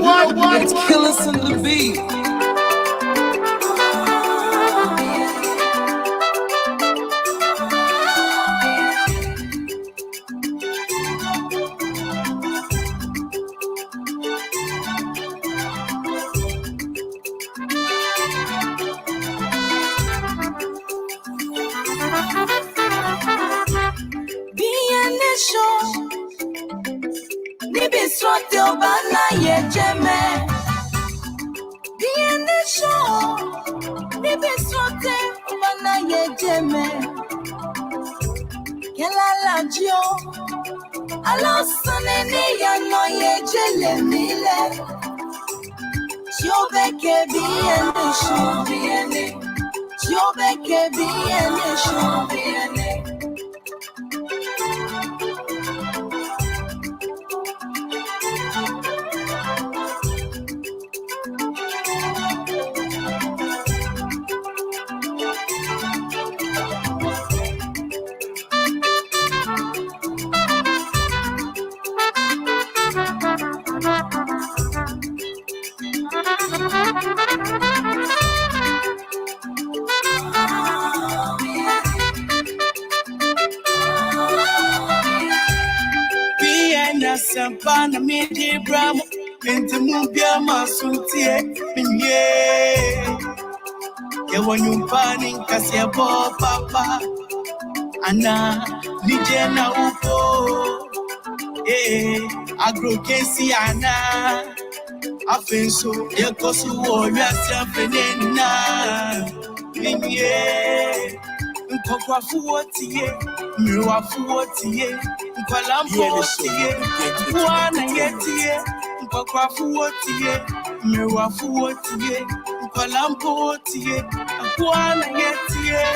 what? It's Killers on the beat. Sampana midi bramo into mubia masutie minye ye wonu panin kasia bo papa ana nije na upo agro kesi ana afenso ye kosu wo wiase fenena minye nkokwafu wotie mwafu wotie Kwalampo tie, wana yetie, mpakwafu wotie, mewafu wotie, kwalampo tie, wana yetie.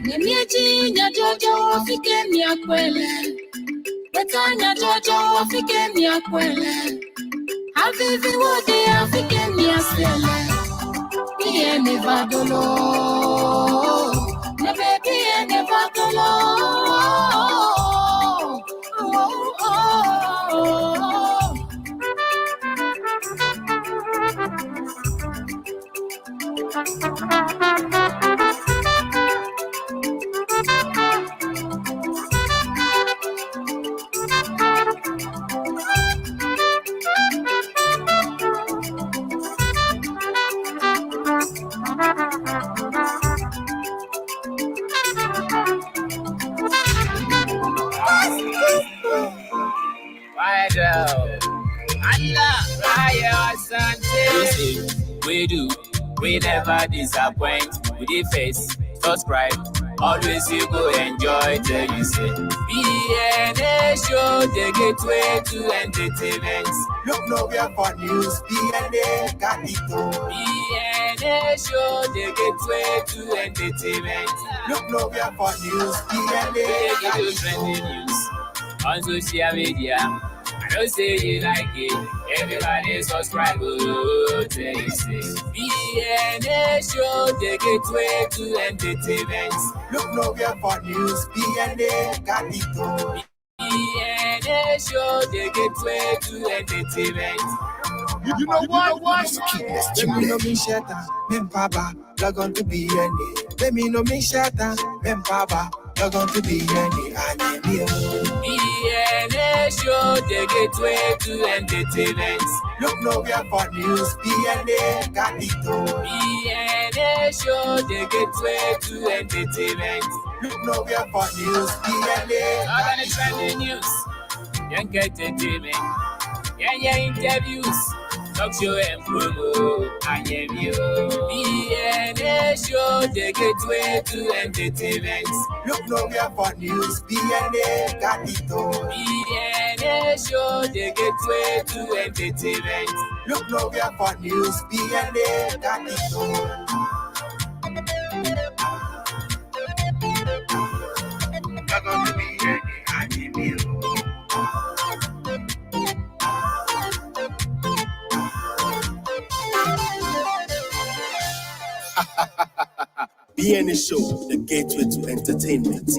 Nimieji nyajojo fike miakwele. Betanya Jojo afike mi akwele Havivi wodi afike mi asele Biye ne vadolo Ne biye ne vadolo We never disappoint. We dey face, subscribe. Always you go enjoy till you say. BNA show the gateway to entertainment. Look nowhere for news. BNA got it all. BNA show the gateway to entertainment. Look nowhere for news. BNA got it trending news on social media. I don't say you like it. Everybody subscribe. Oh, tell you say. BNA show the gateway to entertainment. Look nowhere for news. BNA got it all. BNA show the gateway to entertainment. You know what? Let me know me shatter, Mempaba, log on to BNA. Let me know me shatter, Mempaba, log on to BNA. BNA show the gateway to entertainment. Look nowhere for news. BNA got it all. BNA show the gateway to entertainment. Look nowhere for news. BNA got it. Trending news. Young entertainment. Yeah, interviews. Talk show and promo. I am you. BNA show the gateway to entertainment. Look nowhere for news. BNA got it all. BNA show the gateway to entertainment. Look nowhere for news. BNA got it all. You're going to be ready. I am you. BNA Show, the gateway to entertainment.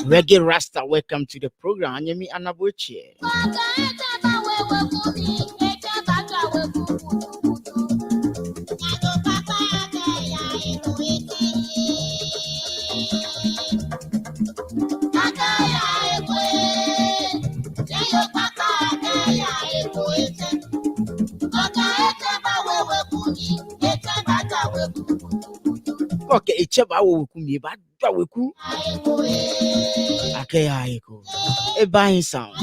Reggae Rasta, welcome to the program. Anyemi Anabuchi. Okay, it's about Wukumi, but Waku. Okay, I go. A buying sound.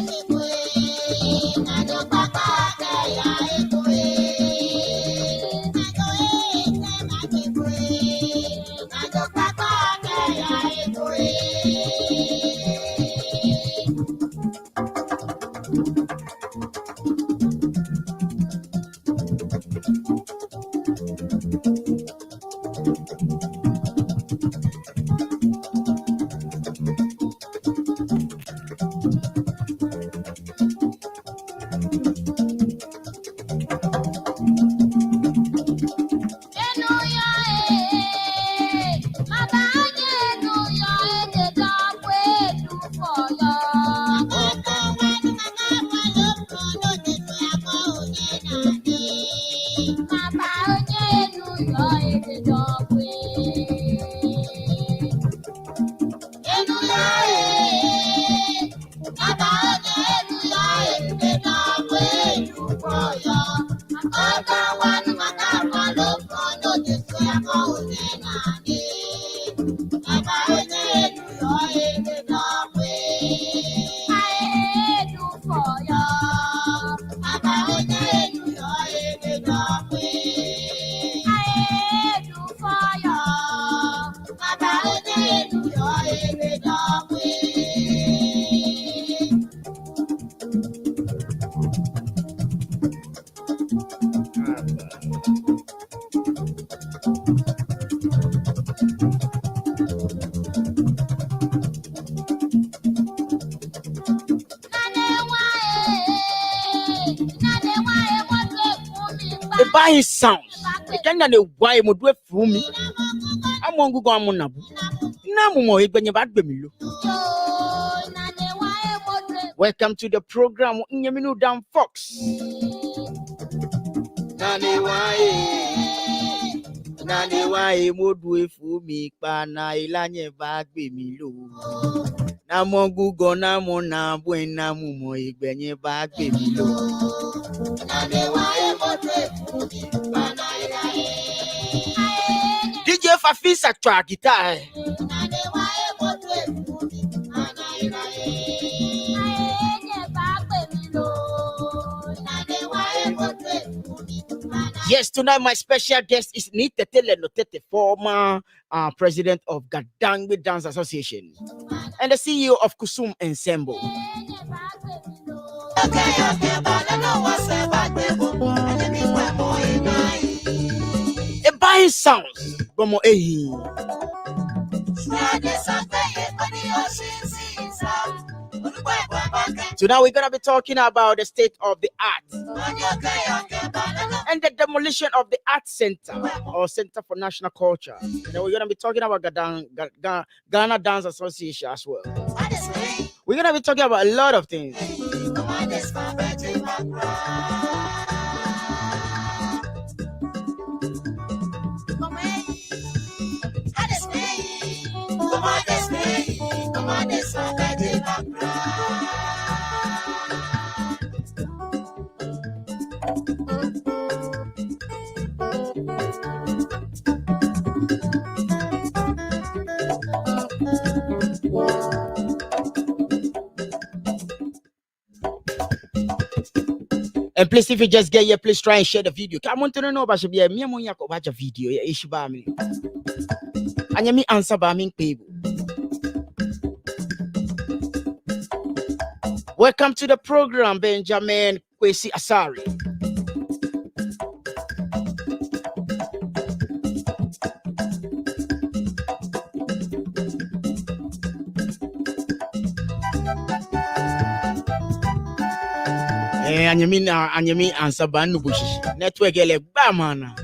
Buying sounds. The kind of the why would do for me. I'm going to go on Nabu. Namu, when you bad baby. Welcome to the program. Nyaminu Dam Fox. Nane why would do for me? Pana ilanye bad baby. Namongu go namo na buena mumo igbenye bad baby. DJ Fafisa twa guitar. Yes, tonight my special guest is Nitetele Notete, former president of Gadangwe Dance Association and the CEO of Kusum Ensemble. A buying sounds from Ehi. So now we're gonna be talking about the state of the art and the demolition of the Art Center or Center for National Culture. And then we're gonna be talking about Ghana Dance Association as well. We're gonna be talking about a lot of things. And please, if you just get here, please try and share the video. I want to know about me. Me watch a video. Yeah, issue by me. And me answer by me people. Welcome to the program, Benjamin Kwesi Asari. And you mean answer banu bush network ele ba mana.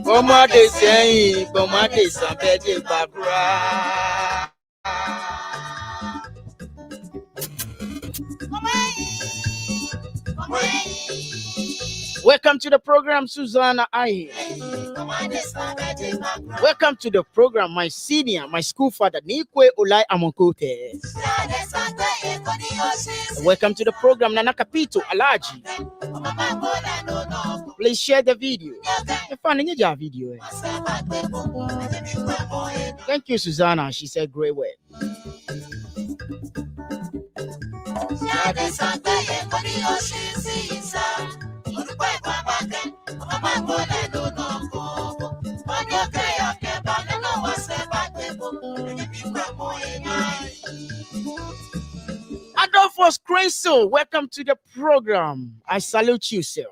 Comment de say, comment de s'embêter Barbara. Welcome to the program, Susanna Aye. Welcome to the program, my senior, my school father, Nikwe Olai Amonkote. Welcome to the program, Nana Kapito Alaji. Please share the video. Video. Thank you, Susanna. She said great work. Adolphus Crenso, welcome to the program. I salute you, sir.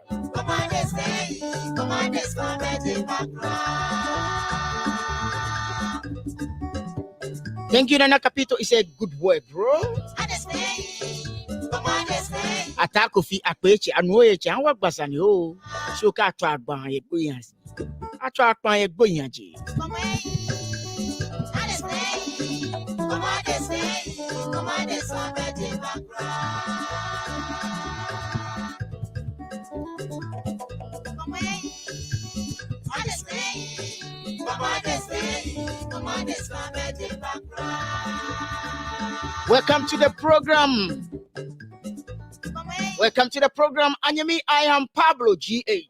Thank you, Nana Capito. It's a good word, bro. Atako fi akwechi anoye chi anwa gbasani o. So ka to agban ye gboyan. Ato apan ye gboyan ji. Welcome to the program. Welcome to the program, Anyami. I am Pablo GH.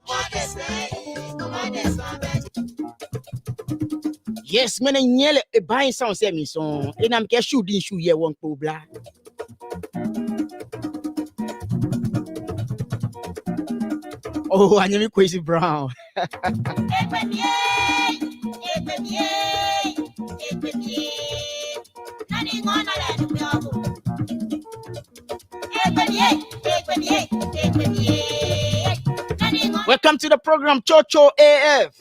Yes, mene nyele e buying sound say me so. E na mke shooting shoe ye won ko bla. Oh, Anyami Kwesi Brown. Welcome to the program, Chocho AF.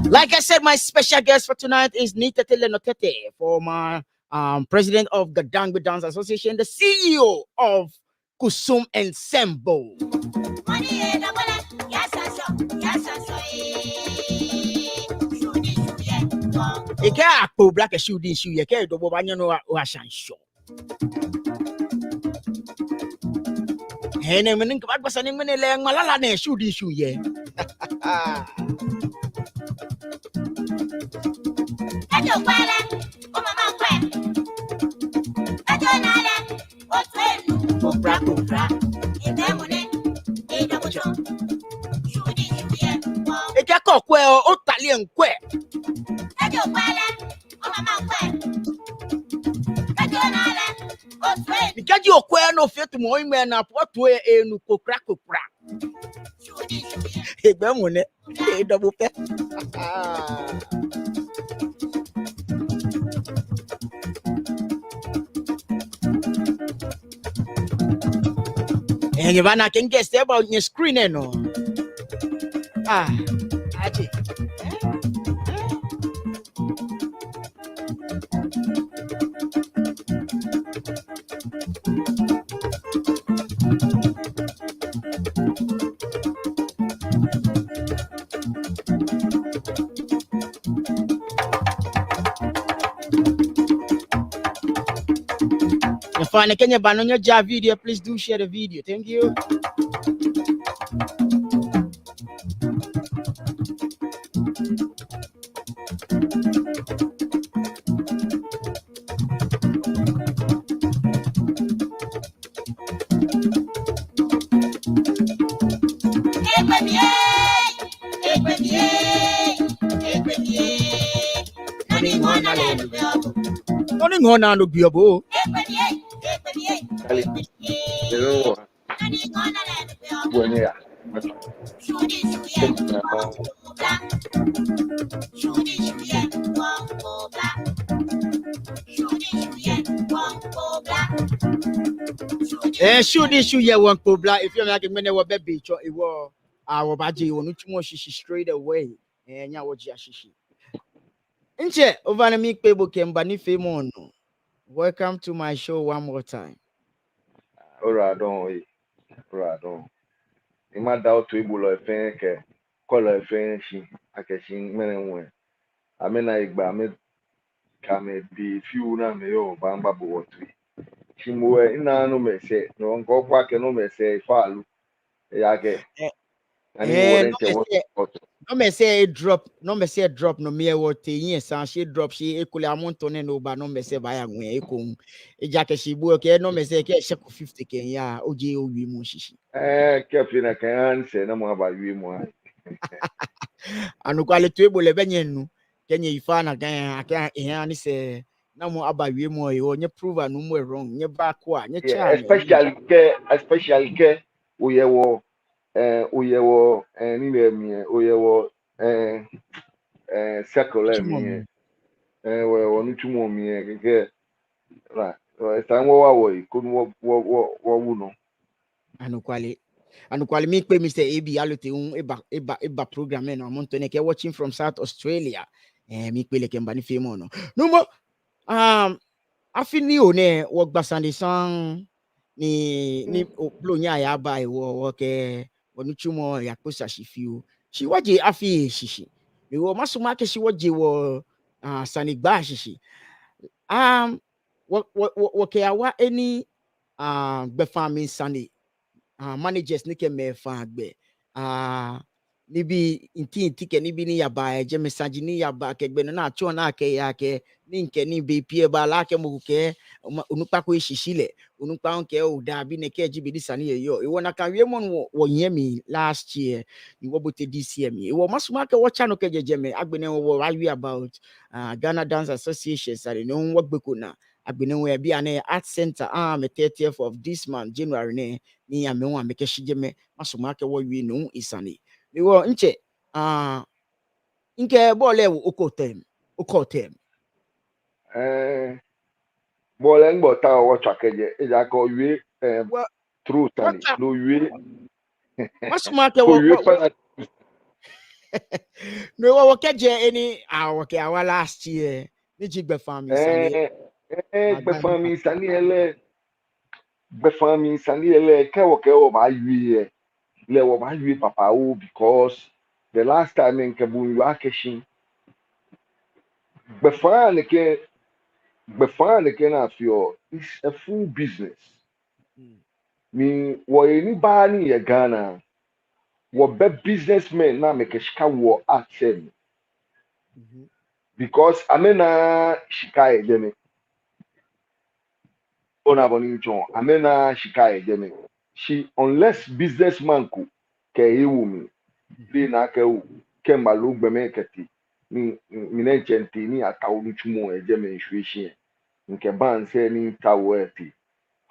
Like I said, my special guest for tonight is Nita Telenotete, former president of the Ghana Dance Association, the CEO of Kusum Ensemble. Eke akpo black shooting shoe ye ke do bo banyo no wa shansho. Hene menin ka bagba saning menele ang malala ne shooting shoe ye. Ajo kwala, o mama kwe. Ajo nala, o twenu. Kopra kopra. Eka kokwe o tali enkwe. Nikaji okwe no fetu mo ime na potu enu kopra kopra. Egbe mo ne e double pe. And you wanna can guess about your screen no. Aji. If I can you ban on your job video, please do share the video. Thank you. Nothing on and be a bow. Shoot this you one cobra if you're making many were baby it was our baji or no more shishi straight away and ya what shishi. Inche over the meek people can banife mono. Welcome to my show one more time. Oradon. In my doubt to Ibulo Fenke, color Fenshi, Akashin, Menenwe. I mean, I come be few na me yo bamba bo tu. Chimwe ina no me say no nko kwa ke no me say falu. Ya ke. No me say drop no me what yes and she drop she equally amount on no ba no me say ba ya nwe e ko e ja ke shi bu ke no me say ke she 50 ken ya oje o wi mu shishi. Ke fi na kan say na mo ba wi mu. Anu kwale tu ebo le benye nu kenye ifa na kan aka ani say na mo aba wi mu e onye prove anu mo wrong nye ba ko a nye cha. Especially ke uyewo ni le mi uyewo circle mi we onu tumo mi ke right esta nwo wa wo ko wo wu no Anu kwale mi pe Mr. AB alote un eba program na mo ntone ke watching from South Australia mi pe le ke mba ni femo no mo afini o ne wo gba Sunday song ni blo nya ya ba wo ke onu chumo ya ko sashifiu shi waje afi shishi mi wo masuma ke shi waje wo sanigba shishi wo ke awa any gbe farming Sunday managers ni ke me fa gbe ni bi inti ke ni bi ni yaba je message ni yaba ke gbe na cho na ke ya ke ni nke ni be pie ba la ke mo ke onupa ko shishile onupa nke o da bi ne ke jibi di sani yo e wona ka wie mon wo yemi last year ni wo bote this year mi e wo masuma ke wo cha no ke jejeme agbene wo wa about Ghana Dance Association sare no wo gbeko na agbene wo bi an art center me 30th of this month January ne ni ya me wo me ke shijeme masuma ke wo wi no isani mi wo nche nke bole wo okotem bole ngbo ta wo chakeje e ja ko wi true tani no wi masuma ke wo no wo keje any wo ke our last year ni jigbe family sani gbe family sani ele ke wo ba wi le wo ba wi papa o because the last time in Kabun you akeshin before ke na fio it's a full business mi wo ni ba ni ye Ghana wo be businessmen na make shika wo action because amena shika edeme Ona boni chon. Amena shika ejeme. She unless businessman ko ke ewu mi. Bi na ke wu ke malu gbeme keti. Ni ne chenti ni atawu ni chumo ejeme nshweshi. Nke ban se ni tawo eti.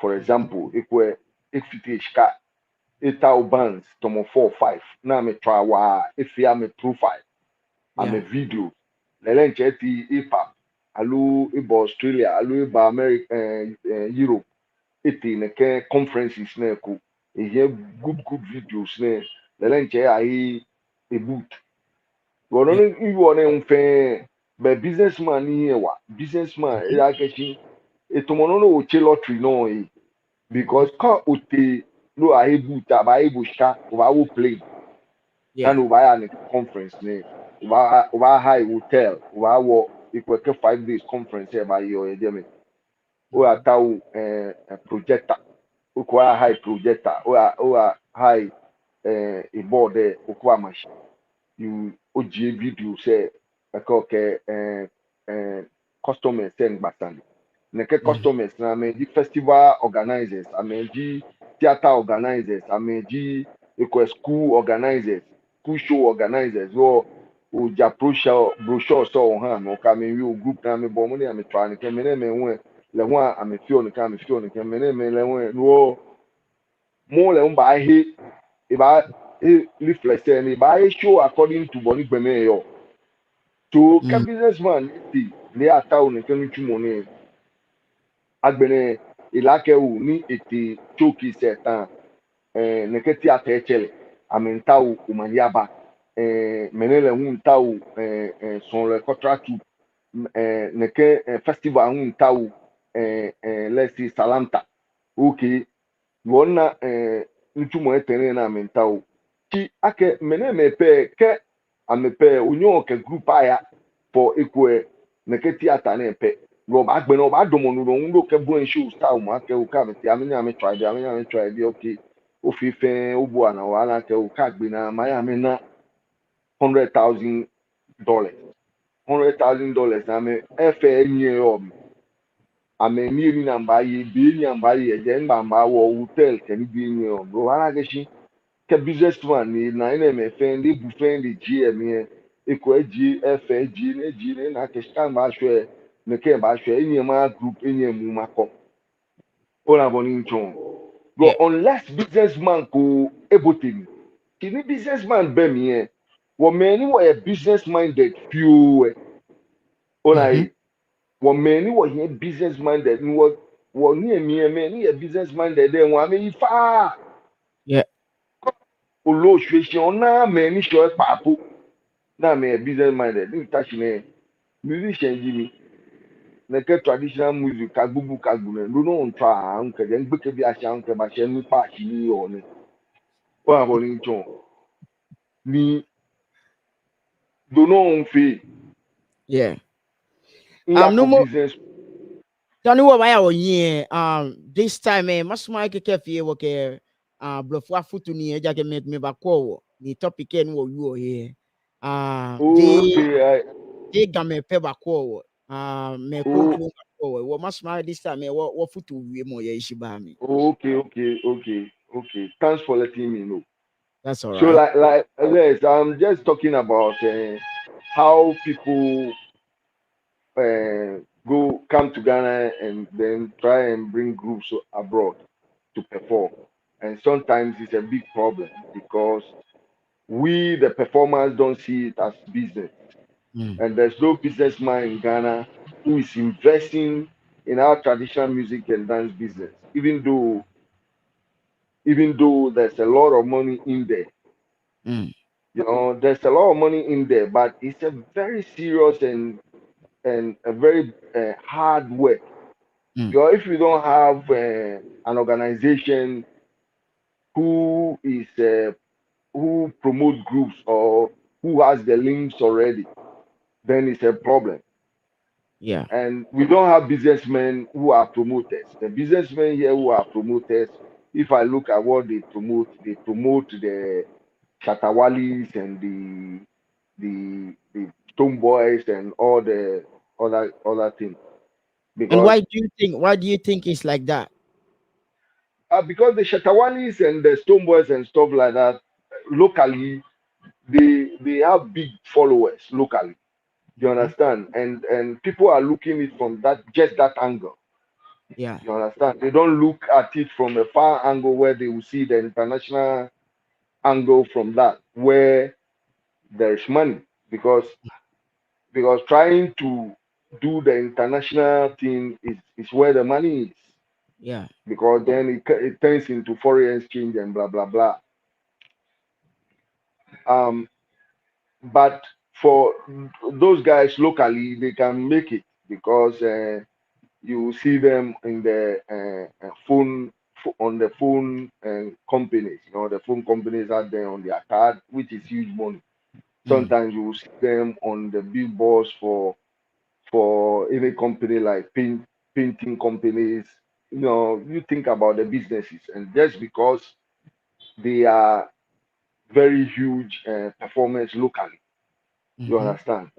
For example, ikwe ifiti shika etau bands tomo 4 5 na me try wa if ya me profile I'm a Yeah. video lele ncheti hip hop alu ibo Australia alu ibo America Europe eti ne ke conferences na ku ehe good videos ne lele nche ahi a boot wono Yeah. ni iwo ne mfe be businessman ni wa businessman ya keshi etomono no oche lottery no because quand ote no a able ta ba able shika ba wo play Yeah. and ba ya ne conference ne ba high hotel ba wo ikwe ke 5 days conference e ba yo e jeme o ata o projector o kwa high projector o high a board there o kwa machine you oji video say okay customers send back neke customers na meji festival organizers ameji theater organizers ameji ekwe school organizers school show organizers wo oja brochure so ha no ka me wi o group na me bo mo ni ame try ni ke me ne me hu le hu ame fi on ka me fi on ke me ne me le hu no mo le mba he e ba reflect ni ba show according to boni gbeme yo to ka businessman ti le ata o ni ke ni tumo ni agbene ilakewu ni ete choki setan neketi atechele amentawu umanyaba menele huntawu son le contract neke festival huntawu let's say salamta okay wona ntumo etene na amentawu ki ake mene mepe ke amepe unyo ke group aya for ekwe neketi atane pe rob agbẹnọ ọba adomọnu lòun ló kẹ bó ẹṣẹ òsítà ọmọ akẹ òkà mi ti amínyàmí try bí ọkẹ ó fi fẹ ó bu àná wàhálà kẹ òkà gbẹnà mayàmí ná $100,000 $100,000 na mi ẹfẹ ẹni ẹ ọmọ àmì ẹni ẹni nà mbà yẹ bí ẹni à mbà yẹ ẹjẹ ńgbà mbà wọ hotel kẹni bí ẹni ẹ ọmọ wàhálà kẹsí kẹ businessman ni nà ẹ nà ẹmẹ fẹ ndé bu fẹ ndé jí ẹmí ẹ ekọ ẹjí ẹfẹ ẹjí ẹ nà kẹsí ká mbà aṣọ ẹ neke ba hwɛ enyi ma group enyi mu ma kɔ ɔna bɔ ne nkyɛn Yeah. but unless businessman ko ebotemi kini businessman bɛ mi yɛ wɔ mɛni wɔ yɛ business minded pure ɔna yi wɔ mɛni wɔ yɛ business minded wɔ ni yɛ miɛ mɛni yɛ business minded dɛ wɔn ame yi faa Yeah. olo osuehyɛ ɔna mɛni sɔ ɛkpaako na mɛ yɛ business minded ne nta si ne musician yi mi. Neke traditional music kagbubu kagbune luno ntra anke de ngbeke bi asia anke ba se nu pa si ni oni o abo ni nchon ni dono nfe Yeah. ya No for more. business Tony, what I want here. This time, masuma keke fie woke. Blofwa futu ni eja ke me bako. Ni topic en wo you here. They game pe bako. Me oh control bako. Wo masuma this time, wo futu we mo ye ishiba mi. okay thanks for letting me know That's all so right. like yes I'm just talking about how people go come to Ghana and then try and bring groups abroad to perform. And sometimes it's a big problem because we, the performers, don't see it as business. And there's no businessman in Ghana who is investing in our traditional music and dance business, even though there's a lot of money in there. You know, there's a lot of money in there, but it's a very serious and a very hard work. Because if you don't have an organization who is who promote groups or who has the links already, then it's a problem. Yeah. And we don't have businessmen who are promoters. The businessmen here who are promoters, if I look at what they promote the Shatawalis and the Stone Boys and all the other things. And because why do you think it's like that? because the Shatawalis and the Stoneboys and stuff like that locally, they have big followers locally. You understand? And people are looking it from that angle. Yeah. You understand? They don't look at it from a far angle where they will see the international angle from that, where there is money. Because trying to do the international thing is where the money is. Yeah. Because then it turns into foreign exchange and blah blah blah. But for those guys locally, they can make it because you see them in the phone on the phone companies. You know, the phone companies are there on their card, which is huge money. Sometimes you will see them on the billboards for any company like painting companies. You know, you think about the businesses, and just because they are very huge performers locally, you understand.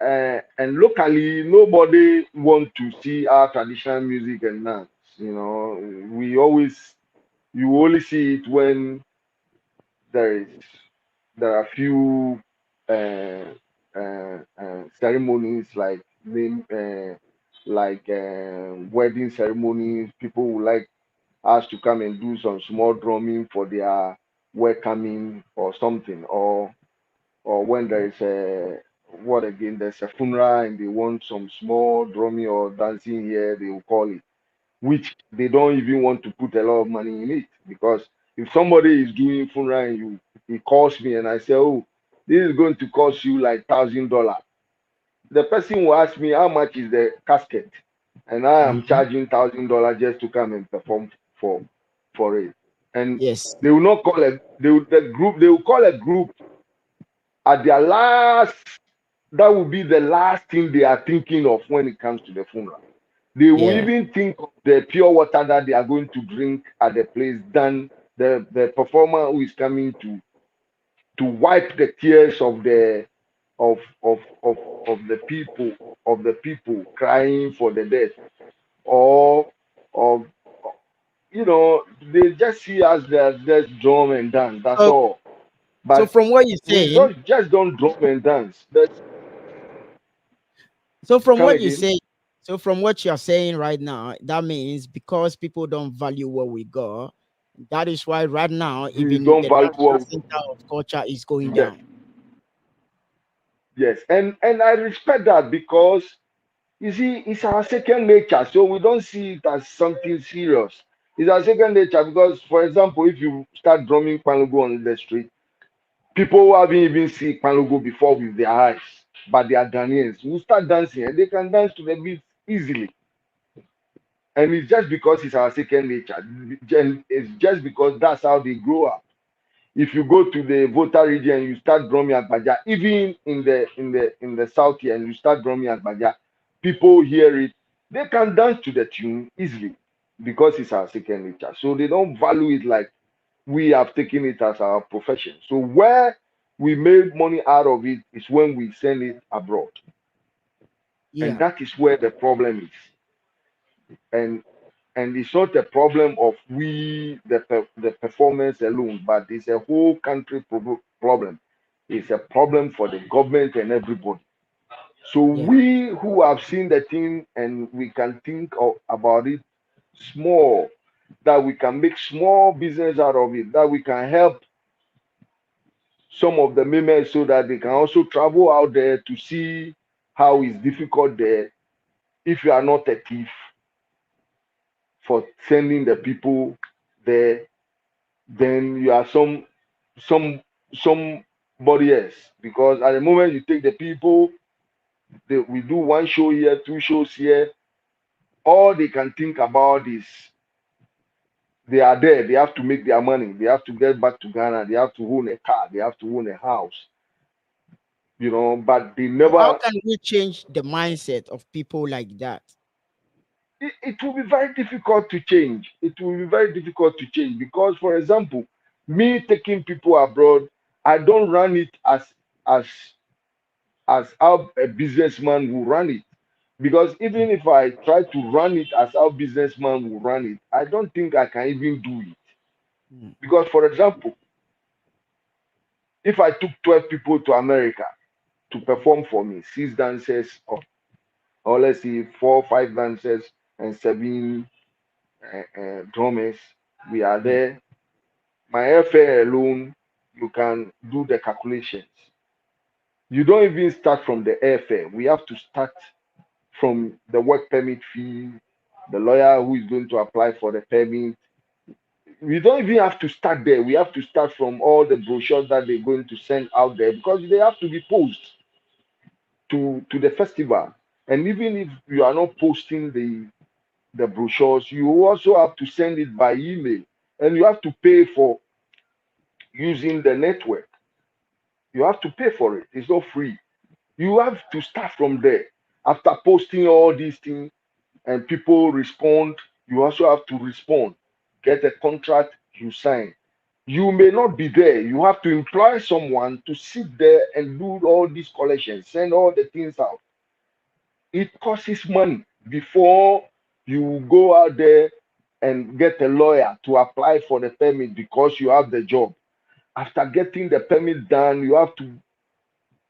And locally, nobody want to see our traditional music and dance. You know, you only see it when there is there are few ceremonies like wedding ceremonies. People would like us to come and do some small drumming for their welcoming or something, or when there is there's a funeral and they want some small drumming or dancing here, they will call it, which they don't even want to put a lot of money in it. Because if somebody is doing funeral and he calls me and I say, oh, this is going to cost you like $1,000, the person will ask me how much is the casket, and I am charging $1,000 just to come and perform for it. And Yes. they will not call they will call a group at their last. That will be the last thing they are thinking of when it comes to the funeral. They will Yeah. even think of the pure water that they are going to drink at the place than the performer who is coming to wipe the tears of the people crying for the death, or they just see us as just drum and dance. That's So, all. so But from what you're we saying, don't just don't drum and dance. That's so from come what you again. say, so from what you're saying right now, that means because people don't value what we got, that is why right now We even don't the value national what center of culture is going yes, down. yes. And I respect that because you see, it's our second nature, so we don't see it as something serious. It's our second nature because, for example, if you start drumming Panugo on the street, people who haven't even seen Panugo before with their eyes, but they are Ghanaians, will start dancing and they can dance to the beat easily. And it's just because it's our second nature. And it's just because that's how they grow up. If you go to the Volta region, you start drumming Agbaja, even in the south here, and you start drumming Agbaja, people hear it, they can dance to the tune easily because it's our second nature. So they don't value it like we have taken it as our profession. So where we make money out of it is when we send it abroad, and Yeah. that is where the problem is. And it's not a problem of the performance alone, but it's a whole country problem. It's a problem for the government and everybody. So Yeah. we who have seen the thing and we can think about it small, that we can make small business out of it, that we can help some of the members so that they can also travel out there to see how it's difficult there. If you are not a thief for sending the people there, then you are some somebody else. Because at the moment you take the people, we do one show here, two shows here, all they can think about is they are there, they have to make their money, they have to get back to Ghana, they have to own a car, they have to own a house, but they So how never. can we change the mindset of people like that? It will be very difficult to change. It will be very difficult to change because, for example, me taking people abroad, I don't run it as how a businessman will run it. Because even if I try to run it as our businessman will run it, I don't think I can even do it. Mm. Because, for example, if I took 12 people to America to perform for me, 6 dancers, or let's say 4 or 5 dancers and 7 drummers, we are Mm. there. My airfare alone, you can do the calculations. You don't even start from the airfare. We have to start from the work permit fee, the lawyer who is going to apply for the permit. We don't even have to start there. We have to start from all the brochures that they're going to send out there because they have to be posted to the festival. And even if you are not posting the brochures, you also have to send it by email and you have to pay for using the network. You have to pay for it. It's not free. You have to start from there. After posting all these things and people respond, you also have to respond. Get a contract, you sign. You may not be there. You have to employ someone to sit there and do all these collections, send all the things out. It costs money before you go out there and get a lawyer to apply for the permit because you have the job. After getting the permit done, you have to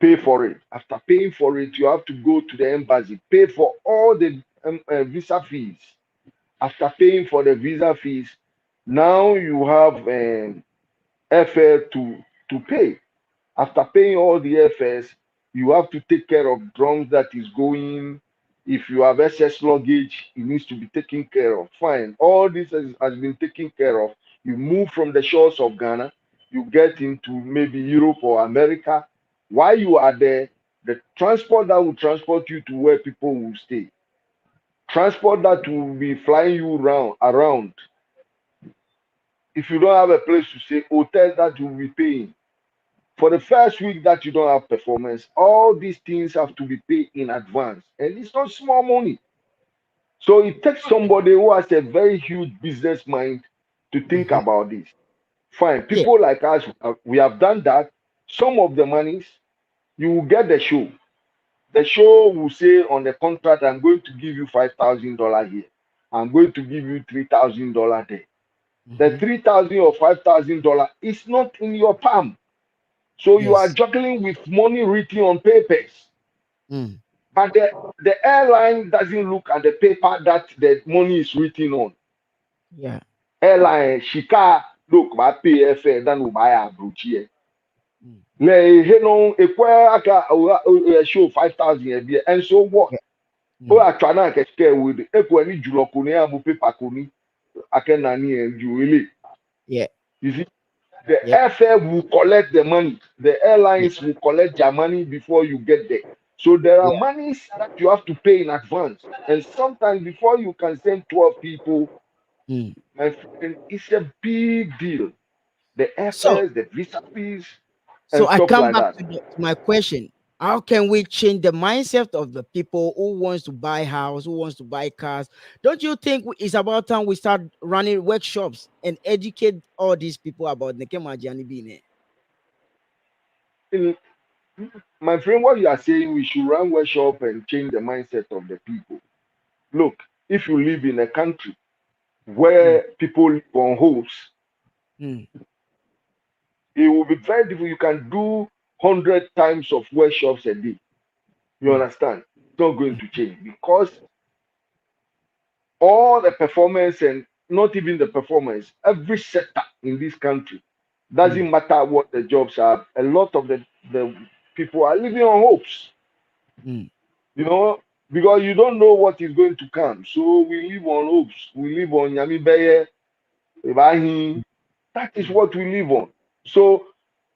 pay for it. After paying for it, you have to go to the embassy, pay for all the visa fees. After paying for the visa fees, now you have airfare to pay. After paying all the airfares, you have to take care of drums that is going. If you have excess luggage, it needs to be taken care of. Fine. All this has been taken care of. You move from the shores of Ghana, you get into maybe Europe or America. While you are there, the transport that will transport you to where people will stay, transport that will be flying you around. If you don't have a place to stay, hotel that you will be paying. For the first week that you don't have performance, all these things have to be paid in advance. And it's not small money. So it takes somebody who has a very huge business mind to think Mhm. about this. Fine. Yeah. People like us, we have done that. Some of the monies, you will get the show. The show will say on the contract, I'm going to give you $5,000 here. I'm going to give you $3,000 there. The Mhm. 3,000 or $5,000 is not in your palm. So you are Yes. juggling with money written on papers. Mm. But the airline doesn't look at the paper that the money is written on. Yeah. Airline, Shika, look, my PFA, then we buy a brochure. Mm. Le, you know, a show 5,000 and so what? Yeah. Oh, Mm. I try not to get with the equally julokuni, abu paper kuni, I can and you really. Yeah. You see, the Yep. airfare will collect the money. The Yeah. airlines will collect their money before you get there. So there are Yeah. monies that you have to pay in advance. And sometimes before you can send 12 people, Mm. my friend, it's a big deal. The So, airfares, the visa fees, so and I stuff come like back that. to my question. How can we change the mindset of the people who wants to buy house, who wants to buy cars? Don't you think it's about time we start running workshops and educate all these people about Nekema Janibine? In, my friend, what you are saying, we should run workshop and change the mindset of the people. Look, if you live in a country Mm. where people live on homes, Mm. it will be very difficult. You can do 100 times of workshops a day. You Mm. understand? It's not going to change because all the performance and not even the performance, every sector in this country, Mm. doesn't matter what the jobs are. A lot of the people are living on hopes, Mm. you know, because you don't know what is going to come. So we live on hopes. We live on Yami Beye, Ibrahim. That is Mm. what we live on. So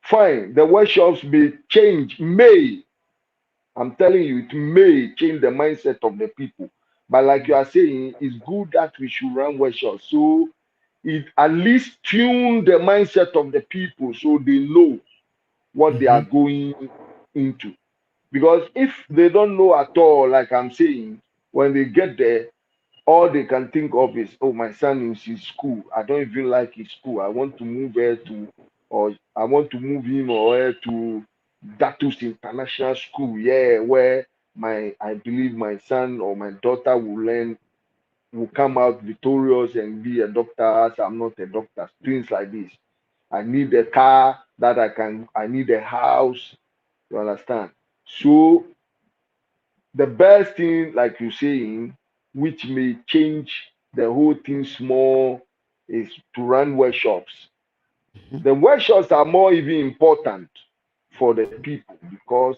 fine, the workshops may change, may. I'm telling you, it may change the mindset of the people. But like you Mm. are saying, it's good that we should run workshops. So it at least tune the mindset of the people so they know what they are Mhm. going into. Because if they don't know at all, like I'm saying, when they get there, all they can think of is, oh, my son is in school. I don't even like his school. I want to move her to, or I want to move him or her to Datus International School. Yeah, where I believe my son or my daughter will come out victorious and be a doctor as I'm not a doctor. Things like this. I need a car that I need a house. You understand? So the best thing, like you're saying, which may change the whole thing small, is to run workshops. Mhm. The workshops are more even important for the people because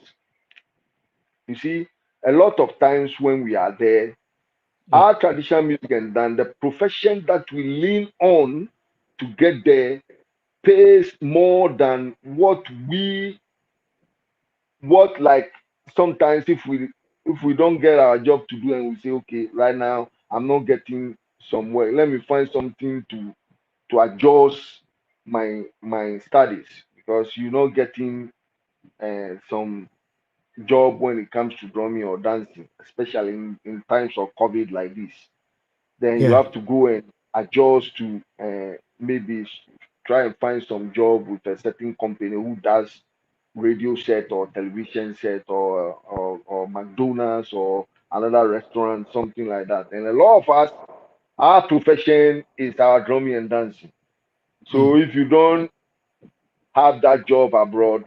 you see, a lot of times when we are there, Yeah. our traditional music and then the profession that we lean on to get there pays more than what like sometimes if we don't get our job to do and we say okay right now I'm not getting some work, let me find something to adjust my studies because you're not getting some job when it comes to drumming or dancing, especially in times of COVID like this. Then you Yeah. have to go and adjust to maybe try and find some job with a certain company who does radio set or television set or McDonald's or another restaurant, something like that. And a lot of us, our profession is our drumming and dancing. So Mm. if you don't have that job abroad,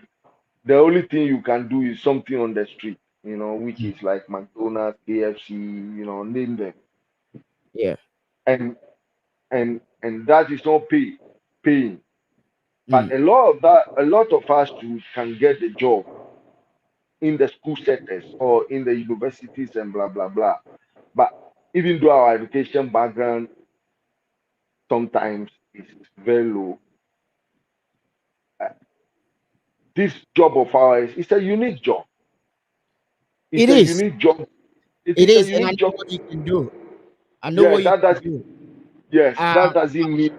the only thing you can do is something on the street, which Mm. is like McDonald's, KFC, name them. Yeah. And and that is not paying. But Mm. a lot of us too can get the job in the school settings or in the universities and blah blah blah. But even though our education background sometimes is very low, uh, this job of ours is a unique job. It It's a is. unique job. It It is a is, and I unique know job. what you can do. I know Yeah, what you that can does. do. Yes, Uh, that doesn't need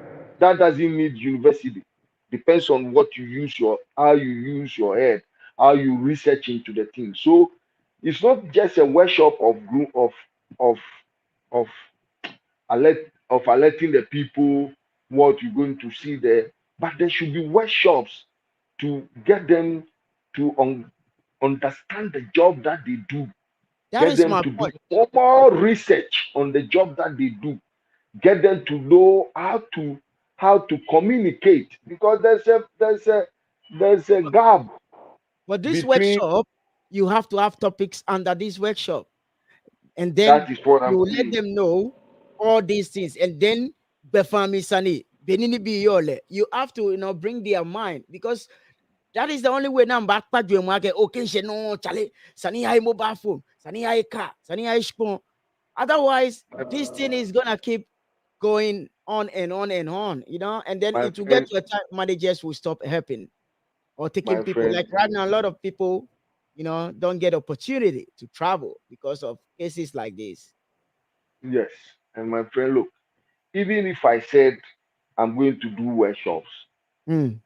university. Depends on what you use how you use your head, how you research into the thing. So it's not just a workshop of group of of alerting the people what you're going to see there, but there should be workshops to get them to understand the job that they do, that get is them my to do point. more research on the job that they do, get them to know how to communicate because there's a gap For this between. workshop, you have to have topics under this workshop, and then That is what I'm you let saying. them know all these things, and then Befami Sani, Benini Biole, you have to bring their mind because that is the only way now back you market. Okay, no chale, Sani I mobile phone, Sani I car, Sani I spoon. Otherwise, this thing is gonna keep going on and on and on, and then my it will get friend to a time managers will stop helping or taking my people. friend Like right now, a lot of people, don't get opportunity to travel because of cases like this. yes, and my friend, look, even if I said I'm going to do workshops, Mm,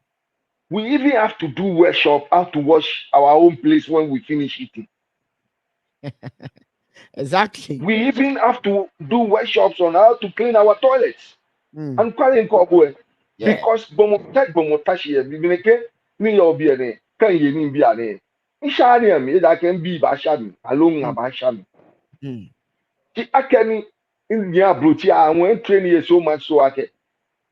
we even have to do workshop how to wash our own place when we finish eating. exactly. We even have to do workshops on how to clean our toilets. Mm, And quite in yeah. because bomotashi bibineke ni yo bi ene kan ye ni bi ane ishani am e da kan bi ba sha mi alon Mm, ba sha mi mm, ti akeni in ya brochi a won train ye so much so ake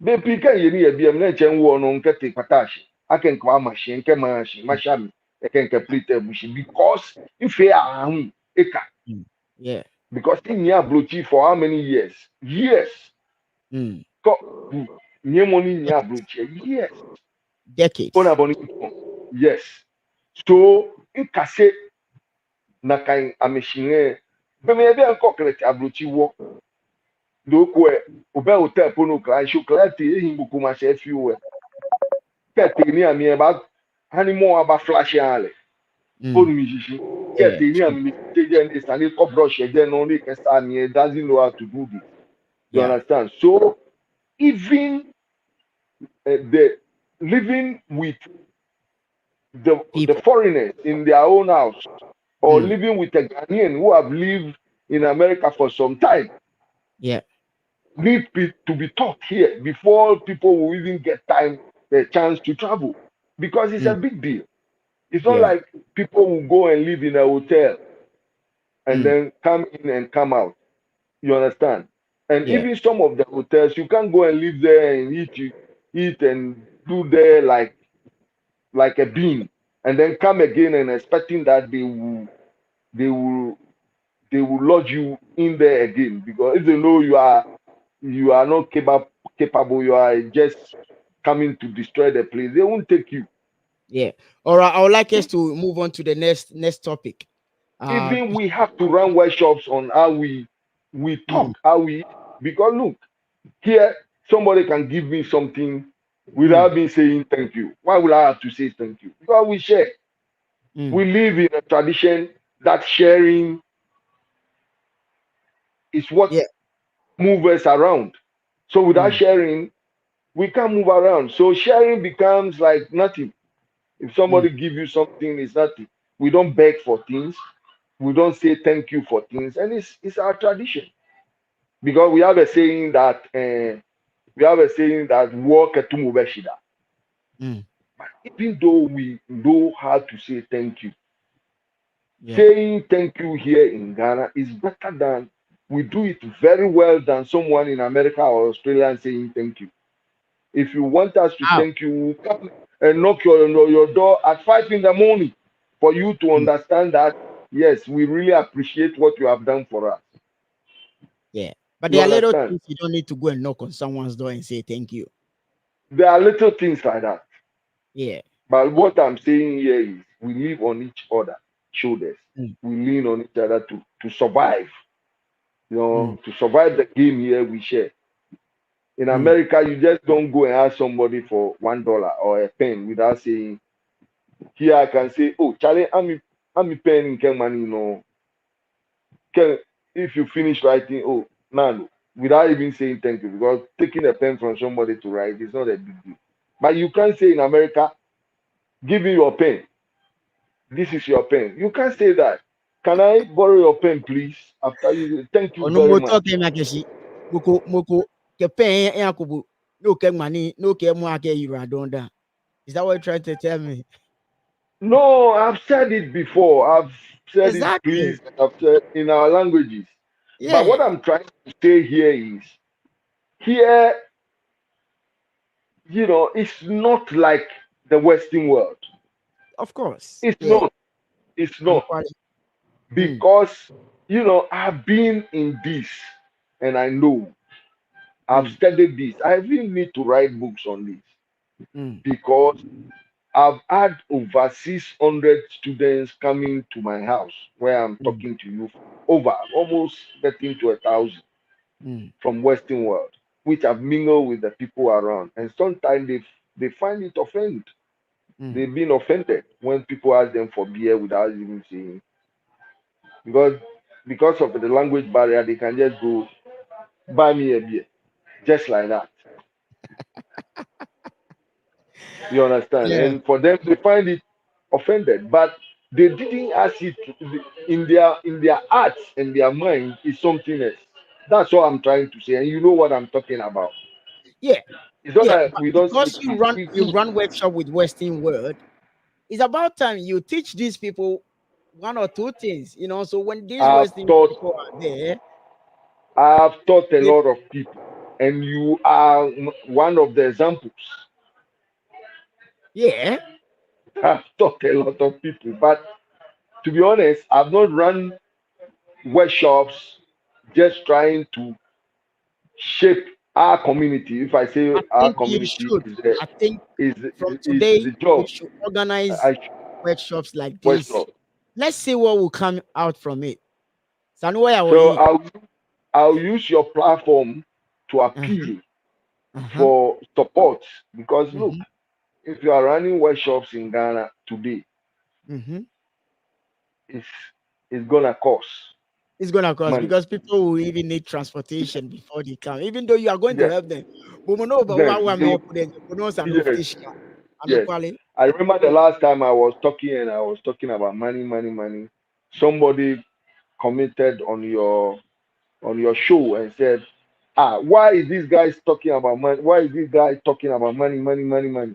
be pi kan ye ni ye bi am na chen wo no nkete patashi aken kwa machine nke ma sha mi e ken complete bushi because if you are eka mm, yeah. because in ya brochi for how many years Mm, ko nye money ya brochi years. Ona decades. boni yes. So nkase na kan amehine be me be anko kreti abrochi wo do ko e obe hotel pono kra sho klati ehin buku ma se fi we kete ni ami e ba hani mo aba flash ale onu Mm, mi shishi yeah. kete ni True. ami te je ni sani ko brush e je no ni kesa ni doesn't know how to do this. You Yeah. understand? So even the living with the People. foreigners in their own house or Mm, living with a Ghanaian who have lived in America for some time yeah. to be taught here before people will even get the chance to travel because it's Mm, a big deal. It's not yeah. like people will go and live in a hotel and then come in and come out. You understand? And Yeah. even some of the hotels, you can't go and live there and eat and do there like a bean, and then come again and expecting that they will they will lodge you in there again, because if they know you are not capable, you are just coming to destroy the place, they won't take you. Yeah. All right. I would like us to move on to the next topic. Even we have to run workshops on how we talk, how we, because look, here somebody can give me something without me saying thank you. Why would I have to say thank you? Because we share. We live in a tradition that sharing is what Yeah. moves us around. So without sharing, we can't move around. So sharing becomes like nothing. If somebody give you something, it's nothing. We don't beg for things. We don't say thank you for things, and it's our tradition. Because we have a saying that walk a tumubeshida. Even though we know how to say thank you, saying thank you here in Ghana is better than we do it very well than someone in America or Australia saying thank you. If you want us to thank you, we'll come and knock your door at 5 in the morning for you to understand that yes, we really appreciate what you have done for us. Yeah. But You there are little understand? things you don't need to go and knock on someone's door and say thank you. There are little things like that. Yeah. But what I'm saying here is we live on each other shoulders. We lean on each other to survive. You know, to survive the game here we share. In America, you just don't go and ask somebody for $1 or a pen without saying, here I can say, oh, Charlie, I'm a pen in can money, you know. If you finish writing, oh, no, without even saying thank you, because taking a pen from somebody to write is not a big deal. But you can't say in America, give me your pen. This is your pen. You can't say that. Can I borrow your pen, please? After you, thank you No very more much. talking like she moko ke pen yakubu no ke money no ke mo ake you don't that. Is that what you're trying to tell me? No, I've said it before. I've said it, Exactly. please. I've said in our languages. But Yeah. what I'm trying to say here is, here, you know, it's not like the Western world. Of course. It's Yeah. not. It's I'm not. quite. Because, you know, I've been in this and I know. I've studied this. I even need to write books on this because I've had over 600 students coming to my house where I'm talking to you, over almost getting to 1,000 from Western world, which I've mingled with the people around. And sometimes they find it offending. They've been offended when people ask them for beer without even saying, because of the language barrier, they can just go buy me a beer, just like that. You understand? Yeah. And for them, they find it offended, but they didn't ask it in their hearts and their mind is something else. That's what I'm trying to say, and you know what I'm talking about. Yeah. It's not Yeah. that But we don't because speak. you run workshop with Western world, it's about time you teach these people one or two things, you know. So when these I've Western taught people are there, I've taught a they, lot of people, and you are one of the examples. yeah. I've taught a lot of people, but to be honest, I've not run workshops just trying to shape our community. If I say I our think you community should. is the I think from the today you job, should organize I workshops like this. workshop. Let's see what will come out from it. Sanwó-Ẹ̀ So wọ̀nyí. I'll use your platform to Uh-huh. appeal Uh-huh. for support, because look, Mm-hmm. if you are running workshops in Ghana today, Mm-hmm. it's it's gonna cost It's gonna cost money. because people will even need transportation before they come, even though you are going to Yes, help them. But we know about what then we put in yes, and yes. equally. I remember the last time I was talking and I was talking about money, money, money. Somebody commented on your show and said, why is this guy talking about money? Why is this guy talking about money, money, money, money?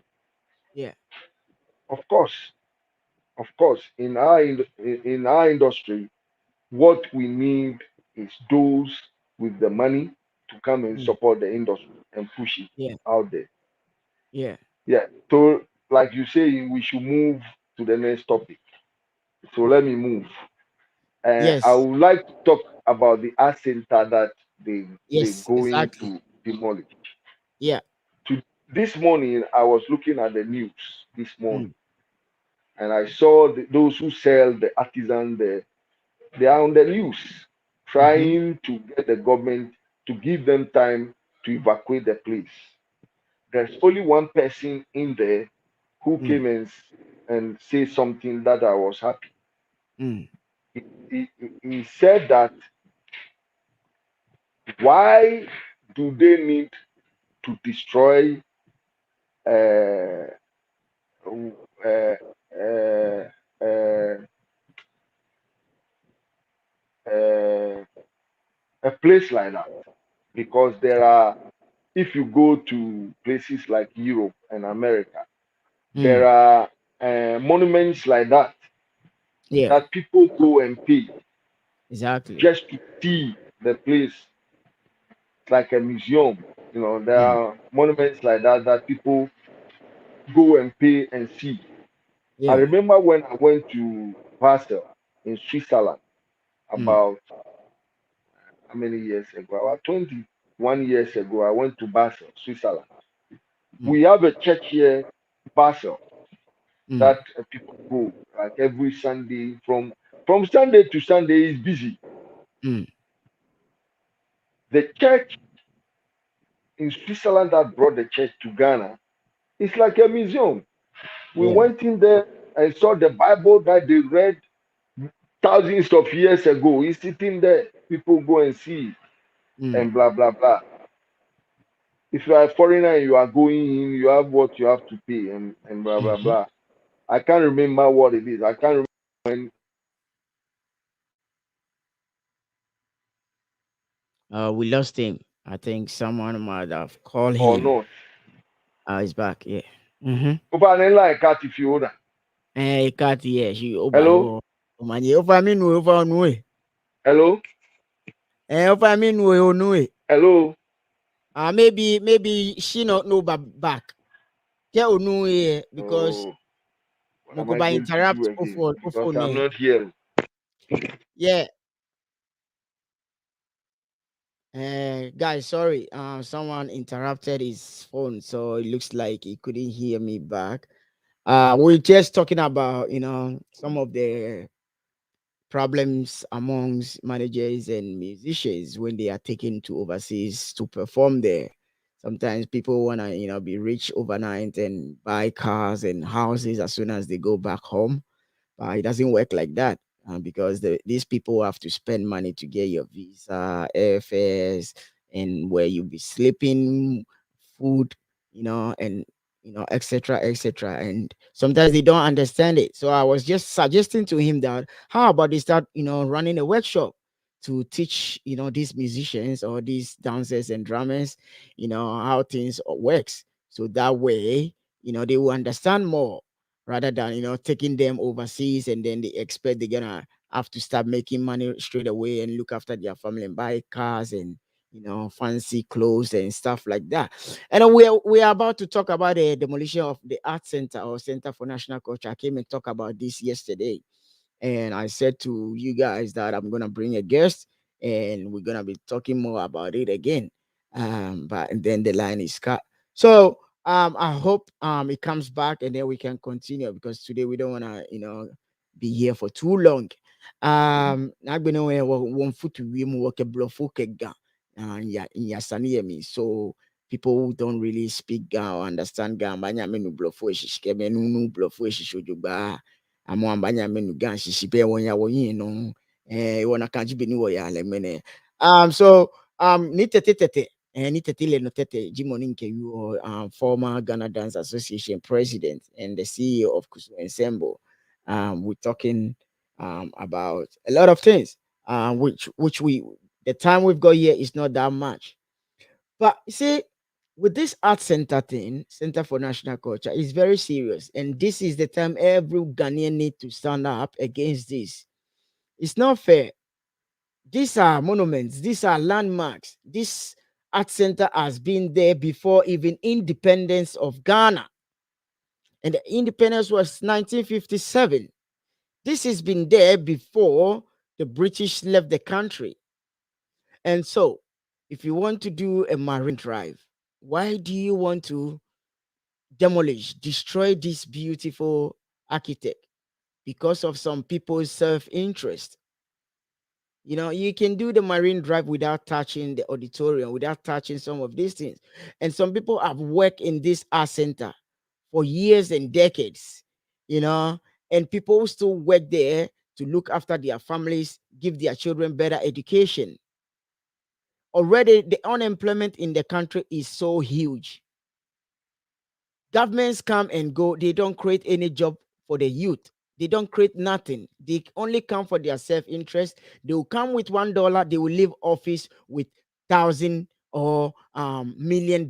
Yeah. Of course, in our industry, what we need is those with the money to come and support the industry and push it Yeah. out there. Yeah. Yeah. So, like you say, we should move to the next topic. So let me move. I Yes. would like to talk about the art center that they're Yes. going Exactly. to demolish. Yeah. To, this morning, I was looking at the news this morning, Mm. and I saw those who sell the artisan there. They are on the news Mm-hmm. trying to get the government to give them time to evacuate the place. There's only one person in there who Mm. came and say something that I was happy. Mm. He said that why do they need to destroy uh, uh, uh, uh, uh, a place like that? Because there are, if you go to places like Europe and America, there Mm. are monuments like Yeah. that people go and pay Exactly. just to see the place. It's like a museum. There Mm. are monuments like that people go and pay and see. I Yeah. remember when I went to Basel in Switzerland Mm. about how many years ago? About 21 years ago, I went to Basel, Switzerland. Mm. We have a church here, Basel, Mm. that people go like every Sunday. From Sunday to Sunday is busy. Mm. The church in Switzerland that brought the church to Ghana is like a museum. We Yeah. went in there and saw the Bible that they read thousands of years ago. It's sitting there. People go and see Mm. and blah blah blah. If you are a foreigner and you are going in, you have what you have to pay and blah blah Mm-hmm. blah. I can't remember what it is. I can't remember when We lost him. I think someone might have called or him. not. He's back. Yeah. Mm-hmm. Over like cat if you order. Cat, yeah. She over Hello? you. Manye over me no over no way. Hello? Over me no no way. Hello? Maybe she not know back. Tell no way because Oh, what am I Mokoba going to do interrupt again? Because I'm ofone. not here. Yeah. Guys, sorry. Someone interrupted his phone, so it looks like he couldn't hear me back. We're just talking about some of the problems amongst managers and musicians when they are taken to overseas to perform there. Sometimes people want to be rich overnight and buy cars and houses as soon as they go back home. It doesn't work like that, because these people have to spend money to get your visa, airfares, and where you'll be sleeping, food, and etc., etc. And sometimes they don't understand it. So I was just suggesting to him that how about they start, running a workshop to teach, these musicians or these dancers and drummers, how things works. So that way, they will understand more rather than taking them overseas and then they expect they're gonna have to start making money straight away and look after their family and buy cars and fancy clothes and stuff like that. And we're about to talk about the demolition of the art center or center for national culture. I came and talked about this yesterday, and I said to you guys that I'm gonna bring a guest and we're gonna be talking more about it again. But and then the line is cut. So I hope it comes back and then we can continue because today we don't wanna be here for too long. I've been away one foot to we work a bluff yeah in Yasani so people who don't really speak Ga or understand Ga banya menu bluff menu bluff amo ambanya menu gan shishipe wonya wonyi no wona kanji beni wo ya lemene so ni tete ni tete le no tete Jimoni Nkeyu former Ghana Dance Association president and the CEO of Kusu Ensemble. We're talking about a lot of things which we the time we've got here is not that much, but you see, with this art center thing, Center for National Culture, is very serious. And this is the time every Ghanaian need to stand up against this. It's not fair. These are monuments. These are landmarks. This art center has been there before even independence of Ghana. And the independence was 1957. This has been there before the British left the country. And so, if you want to do a marine drive, why do you want to demolish, destroy this beautiful architect? Because of some people's self-interest. You know, you can do the marine drive without touching the auditorium, without touching some of these things. And some people have worked in this art center for years and decades, you know, and people still work there to look after their families, give their children better education. Already, the unemployment in the country is so huge. Governments come and go, they don't create any job for the youth. They don't create nothing. They only come for their self-interest. They will come with $1, they will leave office with $1,000 or $1 million.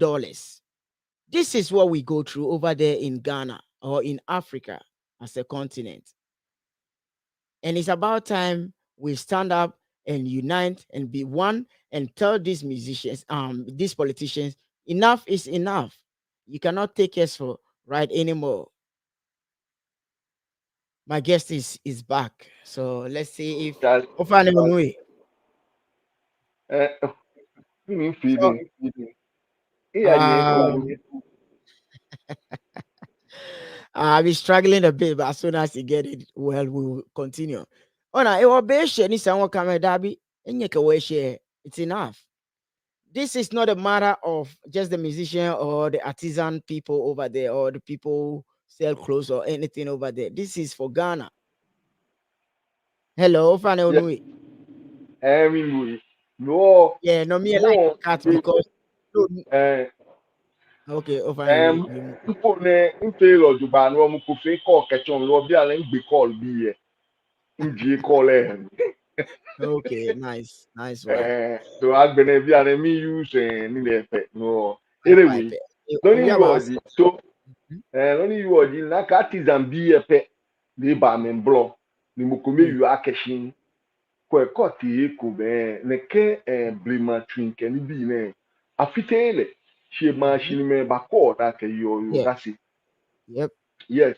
This is what we go through over there in Ghana or in Africa as a continent. And it's about time we stand up and unite and be one and tell these musicians, these politicians, enough is enough. You cannot take us for right anymore. My guest is back. So let's see if Charlie, eh, feeding. Yeah, yeah. I'll be struggling a bit, but as soon as you get it, well, we will continue. Oh, no, it will be share. Someone come at Darby, and you can share. It's enough. This is not a matter of just the musician or the artisan people over there or the people who sell clothes or anything over there. This is for Ghana. Hello, Fane Onui. No, Yeah, no, me no, like cat because okay, fine. people ne fail Juba no mu ko fe call ketchon lo bi ala ngbe call bi e ngie call Okay, nice one. so agbene bi ala mi use ni le fe no My pipe. anyway don't you worry so don't you worry na ka artisan bi e pe ni ba me blo ni mo ko me yu akeshin ko e ko ti ko be ne ke blima twinke ni bi ne afitele she machine me ba ko da ke yo that's it. Yep. Yes.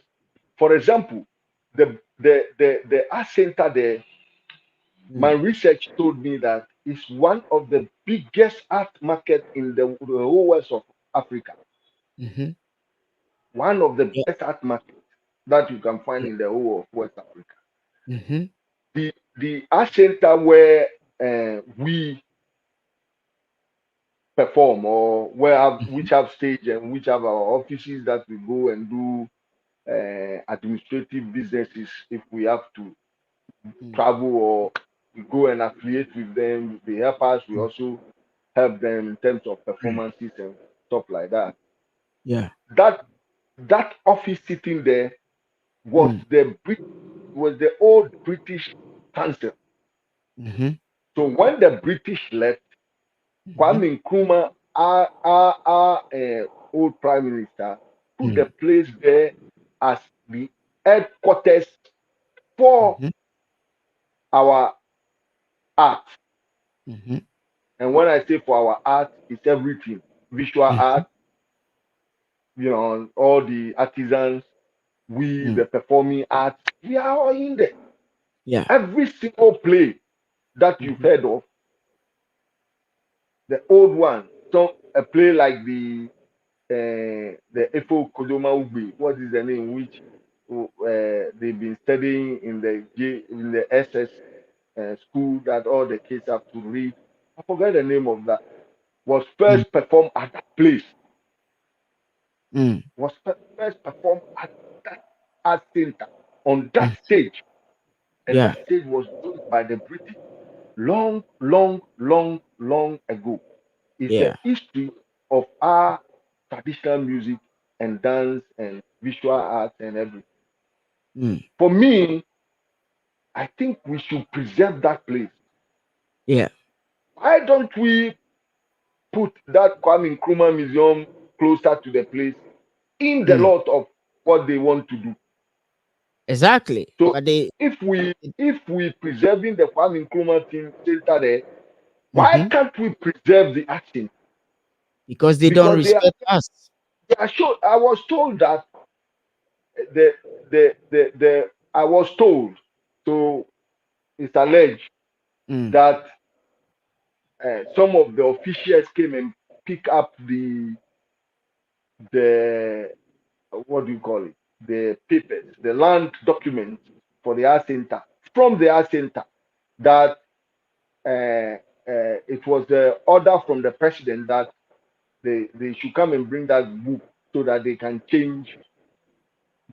For example, the art center there, my research told me that it's one of the biggest art market in the whole west of Africa. One of the best art markets that you can find in the whole of West Africa. The art center where we perform or which have stage and which have our offices that we go and do administrative businesses if we have to travel or we go and affiliate with them. They help us. We also help them in terms of performances and stuff like that. Yeah. That office sitting there was the old British council. So when the British left, Kwame Nkrumah, our old prime minister, put the place there as the headquarters for our art. And when I say for our art, it's everything. Visual art, you know, all the artisans, the performing arts, we are all in there. Yeah. Every single play that you've heard of, the old one, so a play like the Efo Kodoma Ugbe, what is the name, which they've been studying in the SS school that all the kids have to read. I forget the name of that. Was first performed at that place. Was first performed at that art center on that stage. And that stage was built by the British long ago. It's the history of our traditional music and dance and visual arts and everything. For me, I think we should preserve that place. Yeah. Why don't we put that Kwame Nkrumah Museum closer to the place in the lot of what they want to do? Exactly. So But they if we preserving the Kwame Nkrumah team center there, why Mhm. can't we preserve the action? Because they don't Because respect us. they are sure. I was told that the I was told, so it's alleged Mm. that some of the officials came and pick up the what do you call it, the papers, the land documents for the art center from the art center, that it was the order from the president that they should come and bring that book so that they can change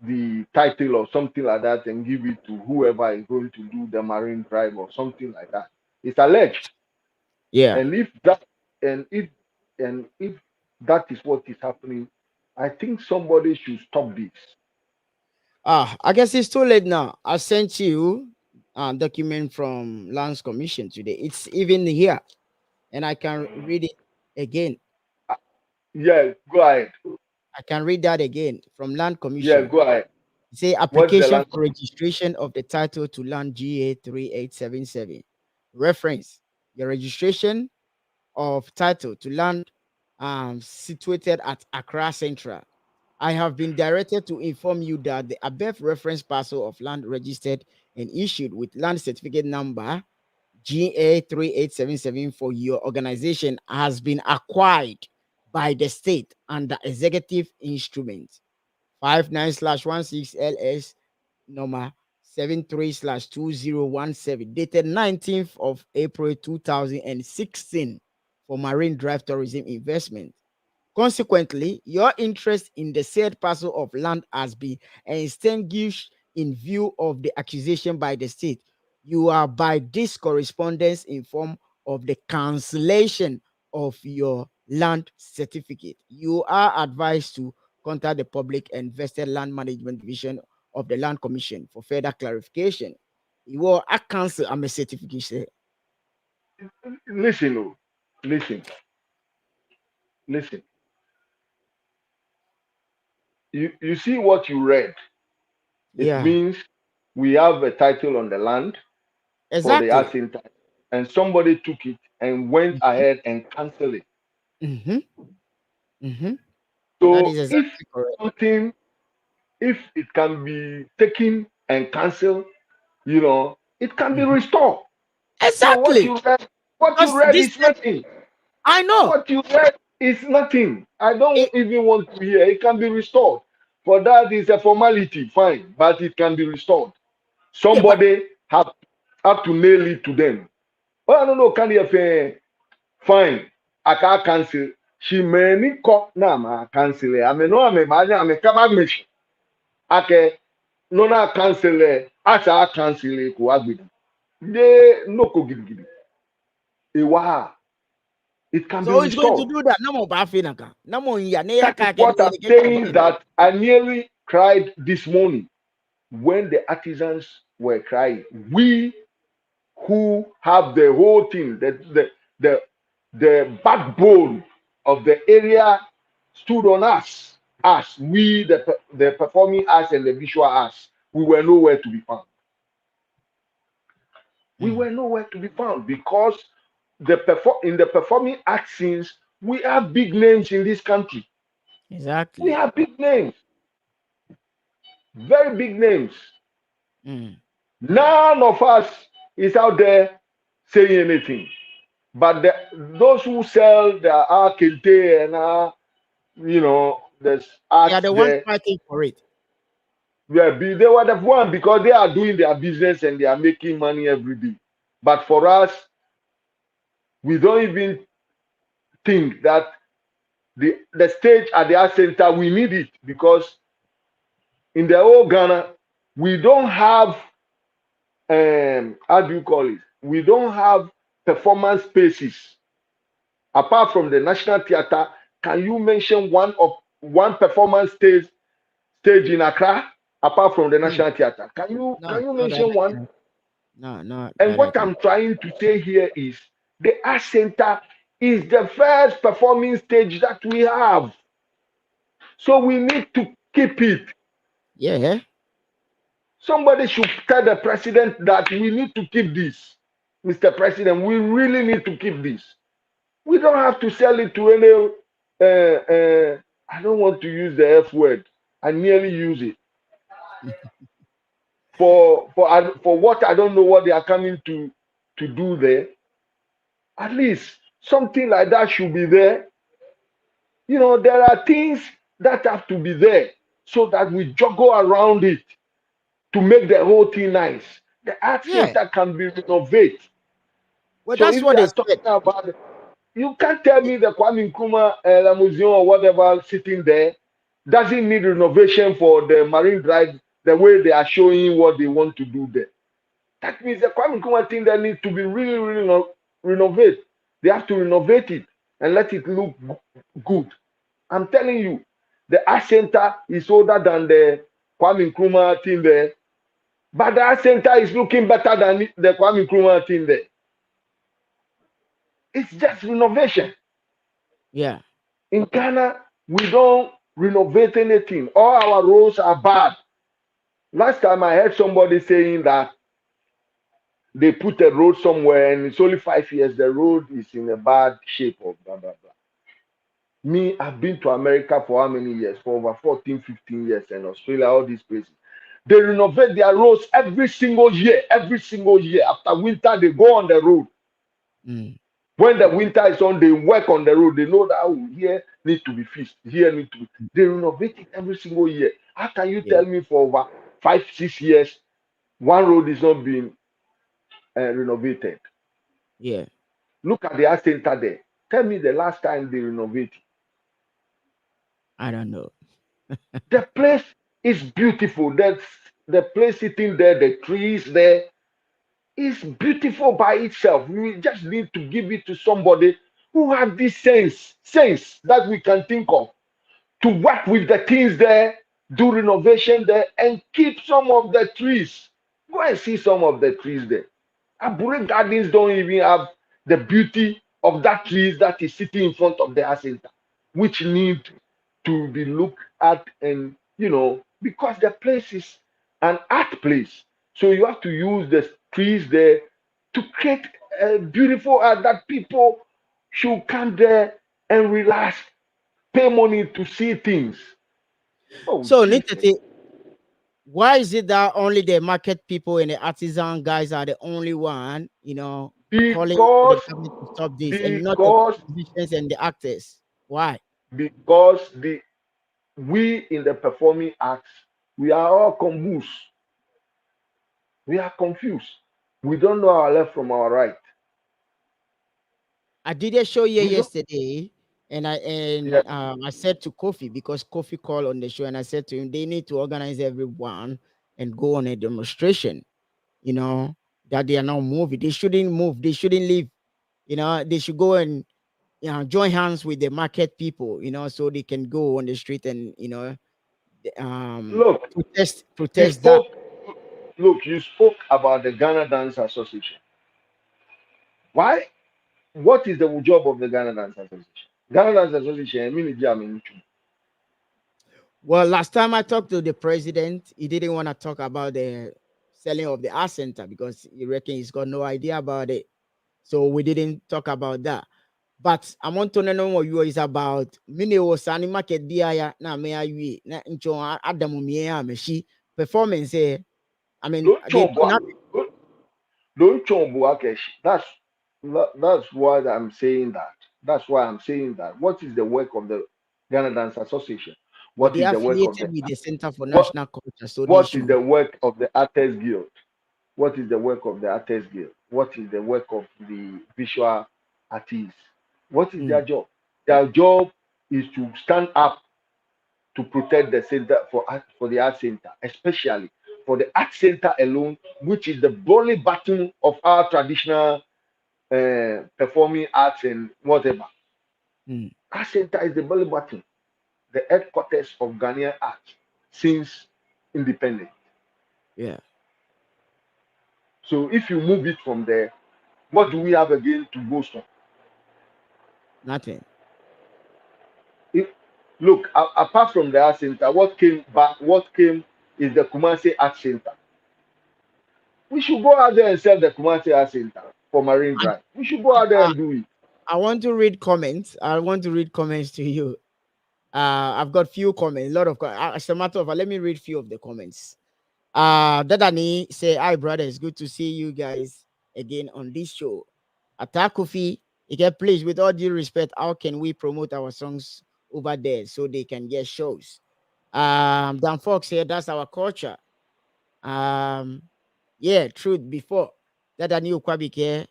the title or something like that and give it to whoever is going to do the marine drive or something like that. It's alleged. Yeah. And if that and if that is what is happening, I think somebody should stop this. I guess it's too late now. I sent you a document from Lands Commission today. It's even here, and I can read it again. Yeah, go ahead. I can read that again from Land Yeah, Commission. go ahead. Say What's the application land? for registration of the title to land GA 3877. Reference your registration of title to land situated at Accra Central. I have been directed to inform you that the above reference parcel of land registered and issued with land certificate number GA 3877 for your organization has been acquired by the state under executive instrument 59/16 LS number 73/2017 dated 19th of April 2016 for Marine Drive Tourism Investment. Consequently, your interest in the said parcel of land has been extinguished in view of the accusation by the state. You are by this correspondence informed of the cancellation of your land certificate. You are advised to contact the Public and Vested Land Management Division of the Land Commission for further clarification. You will cancel a certificate. Listen, oh, listen. You see what you read. It Yeah, means we have a title on the land for the art exactly. center, and somebody took it and went ahead and canceled it. Mm-hmm. Mm-hmm. That So is if exactly correct. something, if it can be taken and cancelled, it can be Mhm. restored. So Exactly. what you Because read this is nothing. I know. What you read is nothing. I don't It, even want to hear. It can be restored. For that is a formality, fine, but it can be restored. yeah, but Somebody have to nail it to them. Oh, I don't know, can you say fine? I can't cancel. She may me call na ma cancel. I mean no, I mean I mean come back me. Okay, no na cancel. Asa cancel ko agbedi. De no ko gidi. Ewa. It can be so it's going to restored. do that. No more bafinaka. No more ya ne ya That is ka ke what ne I'm ke saying, ke- that I nearly cried this morning when the artisans were crying. We who have the whole thing, the backbone of the area stood on us. Us, we, the performing arts and the visual arts, we were nowhere to be found. We Mm, were nowhere to be found because in the performing arts scenes, we have big names in this country. We exactly. have big names, very big names. Mm. None of us is out there saying anything. But those who sell their kente and there's They are arts the ones there. fighting for it. Yeah, they were the one because they are doing their business and they are making money every day. But for us, we don't even think that the stage at the art center, we need it because in the whole Ghana, we don't have how do you call it? We don't have performance spaces apart from the National Theatre. Can you mention one performance stage in Accra apart from the No, National Theatre? Can you no, can you no, that mention I one? cannot. No, no, And that I what can. I'm trying to say here is the Art Center is the first performing stage that we have. So we need to keep it. Yeah. Somebody should tell the president that we need to keep this. Mr. President, we really need to keep this. We don't have to sell it to any, I don't want to use the F word. I nearly use it. For what I don't know what they are coming to do there. At least something like that should be there. You know, there are things that have to be there so that we juggle around it to make the whole thing nice. The art center can be renovated. Well, So that's if what they they are talking said. about it, you can't tell me the Kwame Nkrumah the museum or whatever sitting there doesn't need renovation for the Marine Drive the way they are showing what they want to do there. That means the Kwame Nkrumah thing that needs to be really, really renovated. They have to renovate it and let it look good. I'm telling you, the art center is older than the Kwame Nkrumah thing there, but the art center is looking better than the Kwame Nkrumah thing there. It's just renovation. Yeah. In Ghana, we don't renovate anything. All our roads are bad. Last time I heard somebody saying that they put a road somewhere and it's only 5 years, the road is in a bad shape or blah, blah, blah. Me, I've been to America for how many years? For over 14, 15 years, and Australia, all these places. They renovate their roads every single year. Every single year. After winter, they go on the road. When the winter is on, they work on the road. They know that here need to be fixed. Here need to be. They renovate it every single year. How can you tell me for over 5, 6 years, one road is not being renovated? Yeah. Look at the art center there. Tell me the last time they renovated. I don't know. The place is beautiful. That's the place sitting there, the trees there. Is beautiful by itself. We just need to give it to somebody who has this sense that we can think of to work with the things there, do renovation there, and keep some of the trees. Go and see some of the trees there. Abure Gardens don't even have the beauty of that trees that is sitting in front of the art center, which need to be looked at, and because the place is an art place, so you have to use the trees there to create a beautiful art that people should come there and relax, pay money to see things. So, why is it that only the market people and the artisan guys are the only one, calling for the government to stop this, and not the musicians and the actors? Why? Because we in the performing arts, we are all confused. We are confused. We don't know our left from our right. I did a show here yesterday, and I said to Kofi, because Kofi called on the show, and I said to him, they need to organize everyone and go on a demonstration. That they are now moving. They shouldn't move. They shouldn't leave. They should go and join hands with the market people. So they can go on the street and protest that. Look, you spoke about the Ghana Dance Association. Why? What is the job of the Ghana Dance Association? Ghana Dance Association, well, last time I talked to the president, he didn't want to talk about the selling of the art center because he reckons he's got no idea about it. So we didn't talk about that. But I want to know what you is about. Mini was any market dia na me ayi na ncho Adamu me she performance here. I mean, don't chombu. That's why I'm saying that. That's why I'm saying that. What is the work of the Ghana Dance Association? What is the work of the Center for National Culture? So what is the work of the Artists Guild? What is the work of the Artists Guild? What is the work of the visual artists? What is their job? Their job is to stand up to protect the center for the art center, especially for the art center alone, which is the belly button of our traditional performing arts and whatever. Art center is the belly button, the headquarters of Ghanaian art since independence. Yeah. So if you move it from there, what do we have again to boast on? Nothing. Look, apart from the art center, what came is the Kumasi Art Center. We should go out there and sell the Kumasi Art Center for Marine Drive. We should go out there and do it. I want to read comments. I want to read comments to you. I've got few comments, a lot of as a matter of fact, let me read few of the comments. Dadani say, hi brother, it's good to see you guys again on this show. Atakufi, please, with all due respect, how can we promote our songs over there so they can get shows? Dan Fox here, that's our culture. Yeah, truth before Dadani Ukwabike,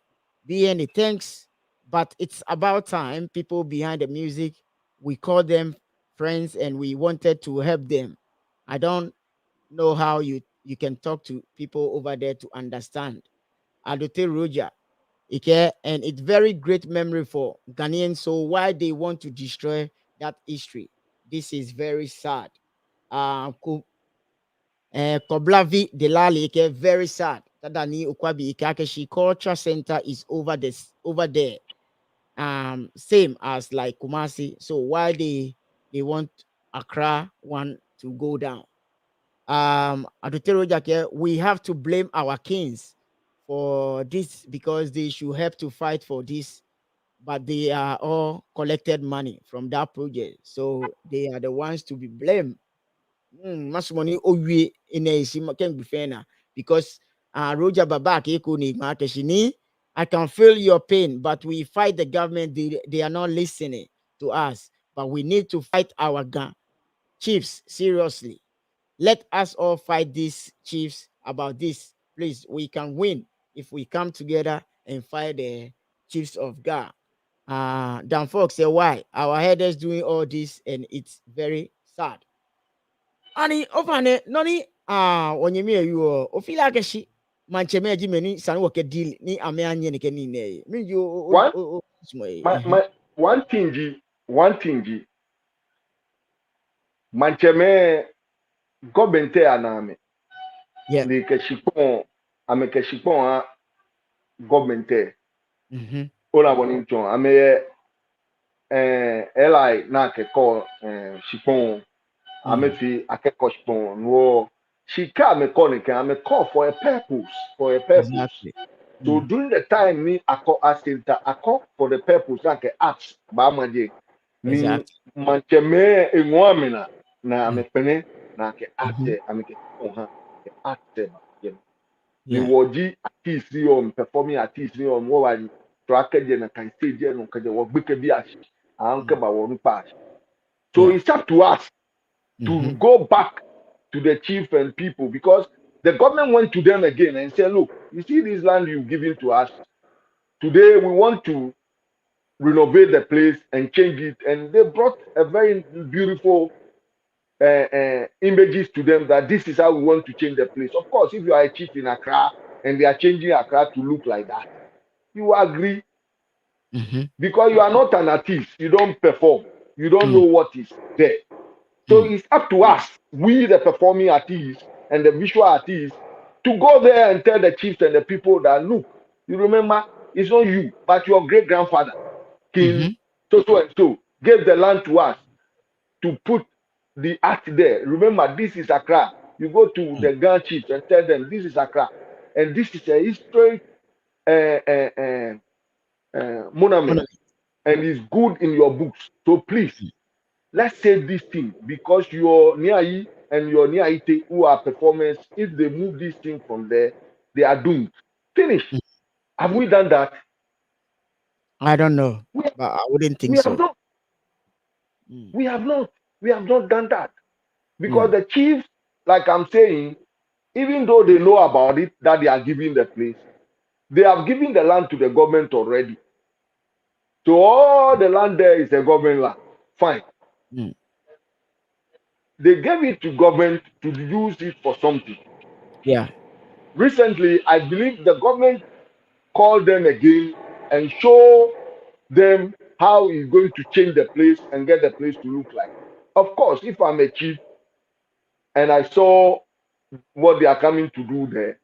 BN, thanks, but it's about time people behind the music, we call them friends and we wanted to help them. I don't know how you can talk to people over there to understand. Adote Roja, and it's very great memory for Ghanaians. So why they want to destroy that history? This is very sad. Koblavi Delali, very sad. Tadani Ukwabi Ikakeshi Culture Center is over there. Same as like Kumasi. So why they want Accra one to go down? We have to blame our kings for this because they should help to fight for this, but they are all collected money from that project, so they are the ones to be blamed. Much money in a can be fair because Roger Babak I can feel your pain, but we fight the government. They are not listening to us, but we need to fight our chiefs seriously. Let us all fight these chiefs about this. Please, we can win if we come together and fight the chiefs of God. Dan Fox say why our headers doing all this and it's very sad. Ani ofane noni onyemi you ofila keshi mancheme jimeni san work deal ni ame anye ne keni ne. Me you one thing mancheme government aname. Yeah. The keshipon ame keshipon government. Ola bonito ame eli na keko shipon ame fi akeko shipon no shika me call for a purpose Exactly. So during the time me ako asenta ako for the purpose like apps ba manje ni mancheme enwamina na ame pene na ke ate ame ke ate ni woji artist on performing artist on wo wa track na kan stage no kaje wo gbeke bi ashi anke ba wo pa. So it's up to us to go back to the chief and people because the government went to them again and said, look, you see this land you've given to us. Today we want to renovate the place and change it. And they brought a very beautiful images to them that this is how we want to change the place. Of course, if you are a chief in Accra and they are changing Accra to look like that, you agree because you are not an artist. You don't perform. You don't know what is there. So it's up to us, we the performing artists and the visual artists, to go there and tell the chiefs and the people that, look, you remember, it's not you, but your great-grandfather, King so and so, gave the land to us to put the art there. Remember, this is Accra. You go to the Grand Chiefs and tell them, this is Accra. And this is a historic monument. And it's good in your books. So please, let's say this thing because your Niai and your Niaite who are performers, if they move this thing from there, they are doomed. Finish. Have we done that? I don't know, but I wouldn't think so. We have not done that because the chiefs, like I'm saying, even though they know about it, that they are giving the place, they have given the land to the government already. So all the land there is a government land. Fine. They gave it to government to use it for something. Yeah. Recently, I believe the government called them again and show them how it's going to change the place and get the place to look like. Of course, if I'm a chief and I saw what they are coming to do there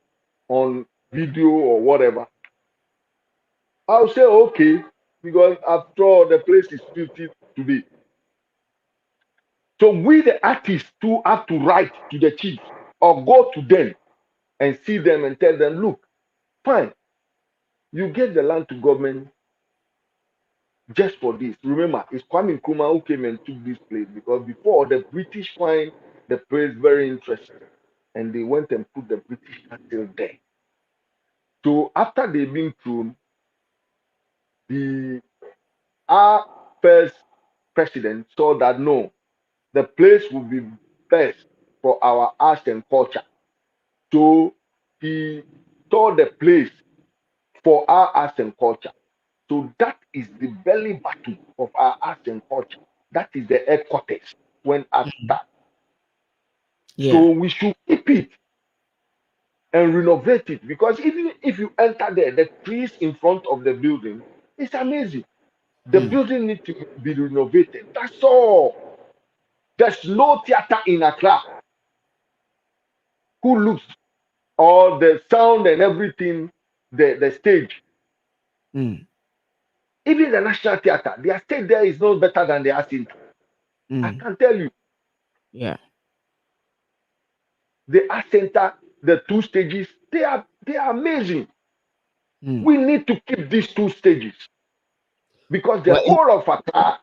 on video or whatever, I'll say, okay, because after all, the place is filthy today. So we, the artists, too, have to write to the chief or go to them and see them and tell them, look, fine, you get the land to government just for this. Remember, it's Kwame Nkrumah who came and took this place because before the British find the place very interesting and they went and put the British castle there. So after they've been through, our first president saw that no, the place would be best for our arts and culture. So he saw the place for our arts and culture. So that is the belly button of our arts and culture. That is the headquarters when art starts. Yeah. So we should keep it and renovate it because even if you enter there, the trees in front of the building, it's amazing. The building needs to be renovated. That's all. There's no theater in Accra who looks all the sound and everything, the stage. Mm. Even the National Theatre, their stage there is no better than the Art Center. I can tell you. Yeah. The Art Center, the two stages, they are amazing. We need to keep these two stages because the whole of Accra,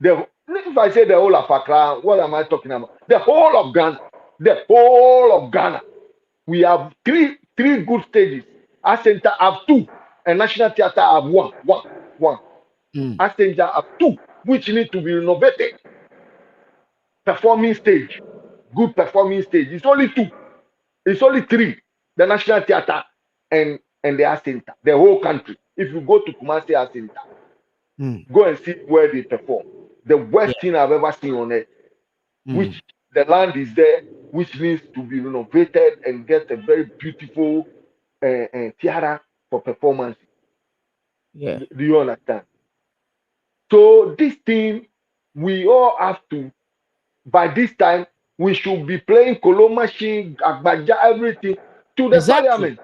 if I say the whole of Accra, what am I talking about? The whole of Ghana, we have three good stages. Art Center have two, and National Theatre have one. Art Center have two, which need to be renovated. Performing stage, good performing stage. It's only two. It's only three. The National Theatre and the Art Center, the whole country. If you go to Kumasi Art Center, go and see where they perform. The worst thing I've ever seen on it, which the land is there, which needs to be renovated and get a very beautiful theater for performance. Yeah. Do you understand? So this thing, we all have to, by this time, we should be playing Kolo Machine, Agbaja, everything to the parliament.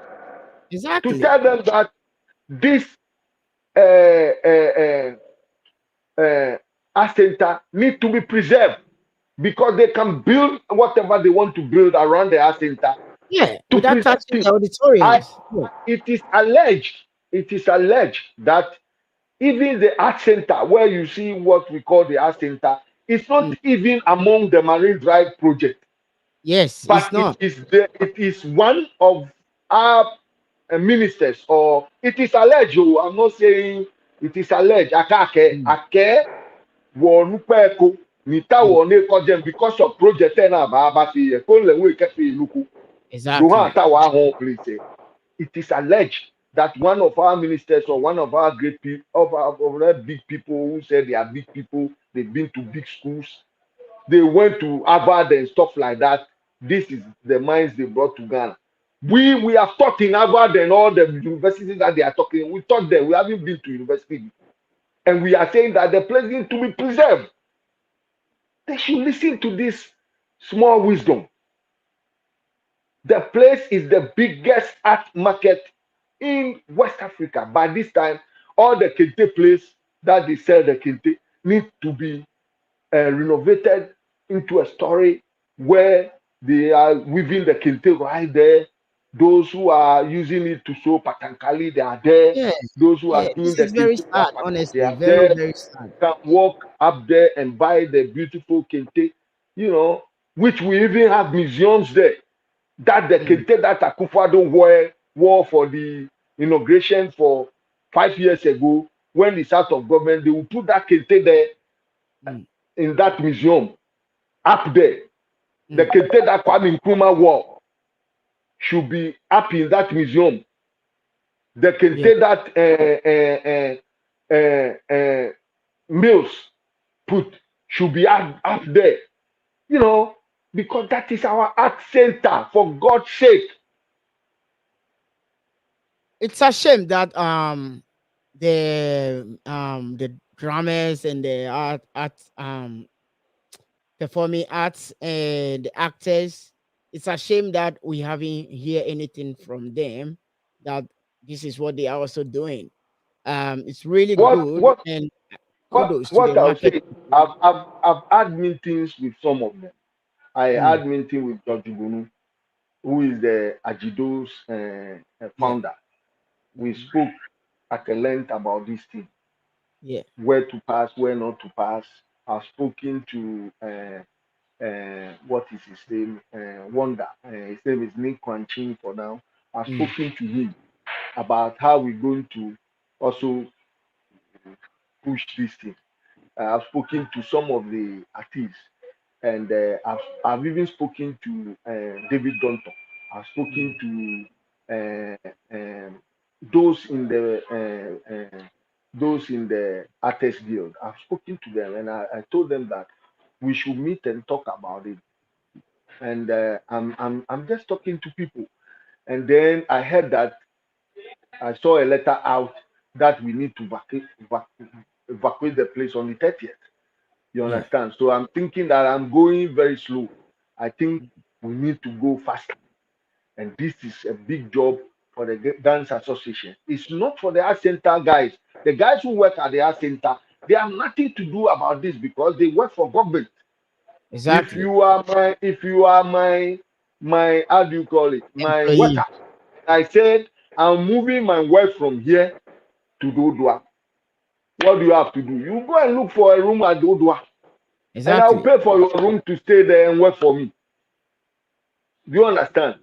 Exactly. To tell them that this art center need to be preserved because they can build whatever they want to build around the art center. Yeah, to without preserve touching it. the auditorium. It is alleged that even the art center, where you see what we call the art center, it's not even among the Marine Drive project. Yes, But it's not. it is one of our ministers, or it is alleged. I'm not saying it is alleged. Ake wonupeko nita wone kojem because of project na ba fi ko le we kefi luku. Exactly. It is alleged that one of our ministers or one of our great people, of our big people who said they are big people, they've been to big schools, they went to Harvard and stuff like that. This is the minds they brought to Ghana. We have taught in Harvard and all the universities that they are talking. We taught them. We haven't been to university, and we are saying that the place needs to be preserved. They should listen to this small wisdom. The place is the biggest art market in West Africa. By this time, all the kente place that they sell the kente need to be renovated into a story where they are weaving the kente right there. Those who are using it to show Patankali, they are there. Yes. Those who are doing this is very sad, honestly. Very, very sad. Can walk up there and buy the beautiful kente, which we even have museums there. That the kente that Akufo-Addo wore for the inauguration for 5 years ago, when it's out of government, they will put that kente there in that museum up there. The kente that Kwame Nkrumah wore should be up in that museum. The kente that Mills put should be up there. Because that is our art center, for God's sake. It's a shame that the drummers and the performing arts and the actors, it's a shame that we haven't hear anything from them that this is what they are also doing. It's really good, and kudos to the market. I've had meetings with some of them. I had meeting with George Ubunu. who is the Ajido's founder. We spoke at a length about this thing. Yeah. Where to pass, where not to pass. I've spoken to what is his name? Wonder. His name is Nick Kwanchin for now. I've spoken to him about how we're going to also push this thing. I've spoken to some of the artists, and I've even spoken to David Dunton. I've spoken to those in the Artists Guild. I've spoken to them, and I told them that we should meet and talk about it. And I'm just talking to people, and then I heard that I saw a letter out that we need to evacuate the place on the 30th. You understand? So I'm thinking that I'm going very slow. I think we need to go faster. And this is a big job for the dance association. It's not for the art center guys. The guys who work at the art center, they have nothing to do about this because they work for government. Exactly. If you are my how do you call it? My worker. I said I'm moving my wife from here to Dodua. What do you have to do? You go and look for a room at Dodua. Exactly. And I'll pay for your room to stay there and work for me. Do you understand?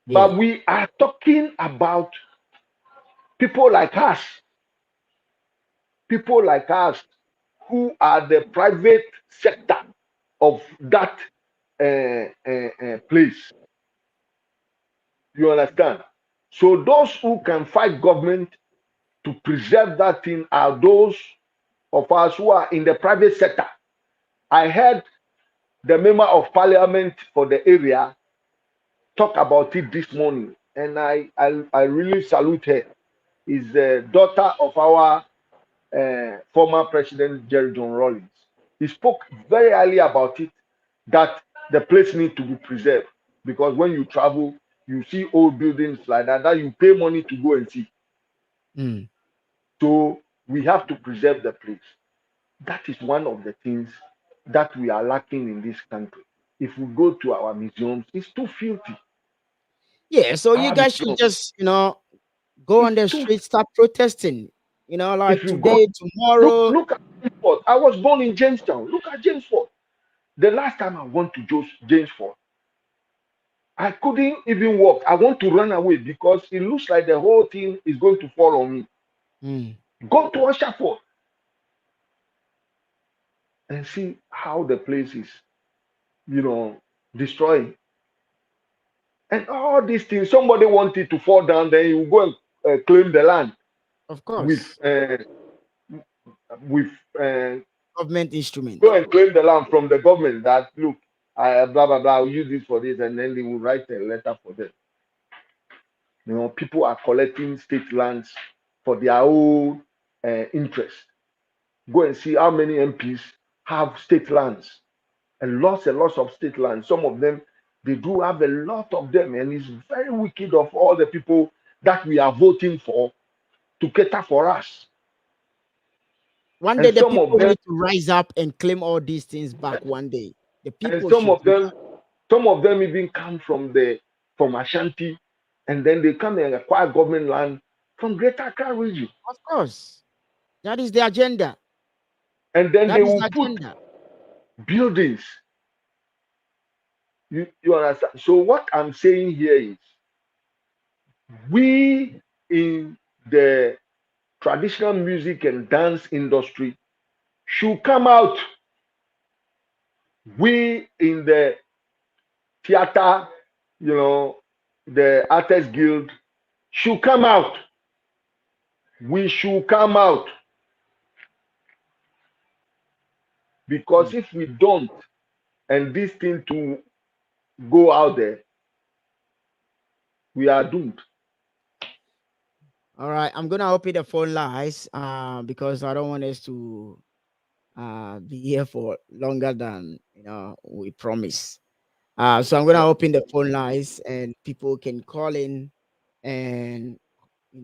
Yeah. But we are talking about people like us who are the private sector of that place. You understand? So those who can fight government to preserve that thing are those of us who are in the private sector. I heard the member of parliament for the area talk about it this morning, and I really salute her. Is the daughter of our former president Jerry John Rawlings. He spoke very early about it, that the place needs to be preserved, because when you travel, you see old buildings like that you pay money to go and see. So we have to preserve the place. That is one of the things that we are lacking in this country. If we go to our museums, it's too filthy. Yeah, so you guys should just, go on the street, start protesting. Like today, tomorrow. Look at James Ford. I was born in Jamestown. Look at James Ford. The last time I went to James Ford, I couldn't even walk. I want to run away because it looks like the whole thing is going to fall on me. Go to Oshaford and see how the place is, destroying. And all these things, somebody wanted to fall down, then you go and claim the land. Of course. With government instrument. Go and claim the land from the government that, look, I blah, blah, blah, I'll use this for this, and then they will write a letter for them. People are collecting state lands for their own interest. Go and see how many MPs have state lands, and lots of state lands. Some of them, they do have a lot of them, and it's very wicked of all the people that we are voting for to cater for us. One day, the people need to rise up and claim all these things back. One day, the people. And some of them even come from Ashanti, and then they come and acquire government land from Greater Accra region. Of course, that is the agenda. And then they will put buildings. You understand? So what I'm saying here is, we in the traditional music and dance industry should come out. We in the theater, the Artists Guild should come out. We should come out. Because if we don't, and this thing to go out there, we are doomed. All right, I'm gonna open the phone lines because I don't want us to be here for longer than we promise. So I'm gonna open the phone lines and people can call in and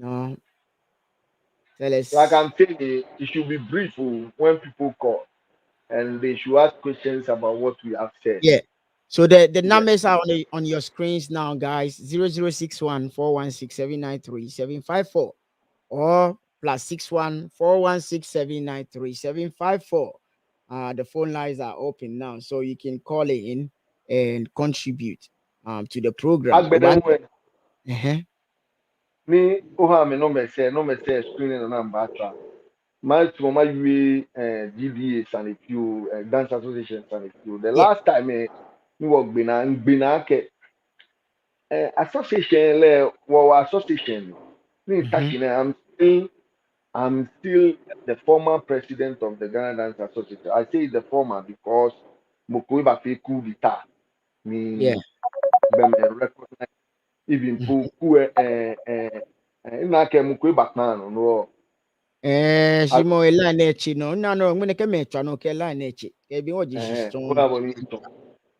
tell us. Like I'm saying, it should be brief when people call, and they should ask questions about what we have said. Yeah. So the numbers are on your screens now, guys. 0061 416 793 754 or +61 416 793 754. The phone lines are open now, so you can call in and contribute to the program. Ni oha me no me say screening number atra. My to my GDA Sanitio Dance Association Sanitio. The last time me work bina ke association le wa association ni touching I'm still the former president of the Ghana Dance Association. I say the former because Mokwe Bafe coup d'etat. Me recognize even for na ke Mokwe Bakman no. Simo ela nechi no ngene ke metwa no ke ela nechi ke bi oji shishton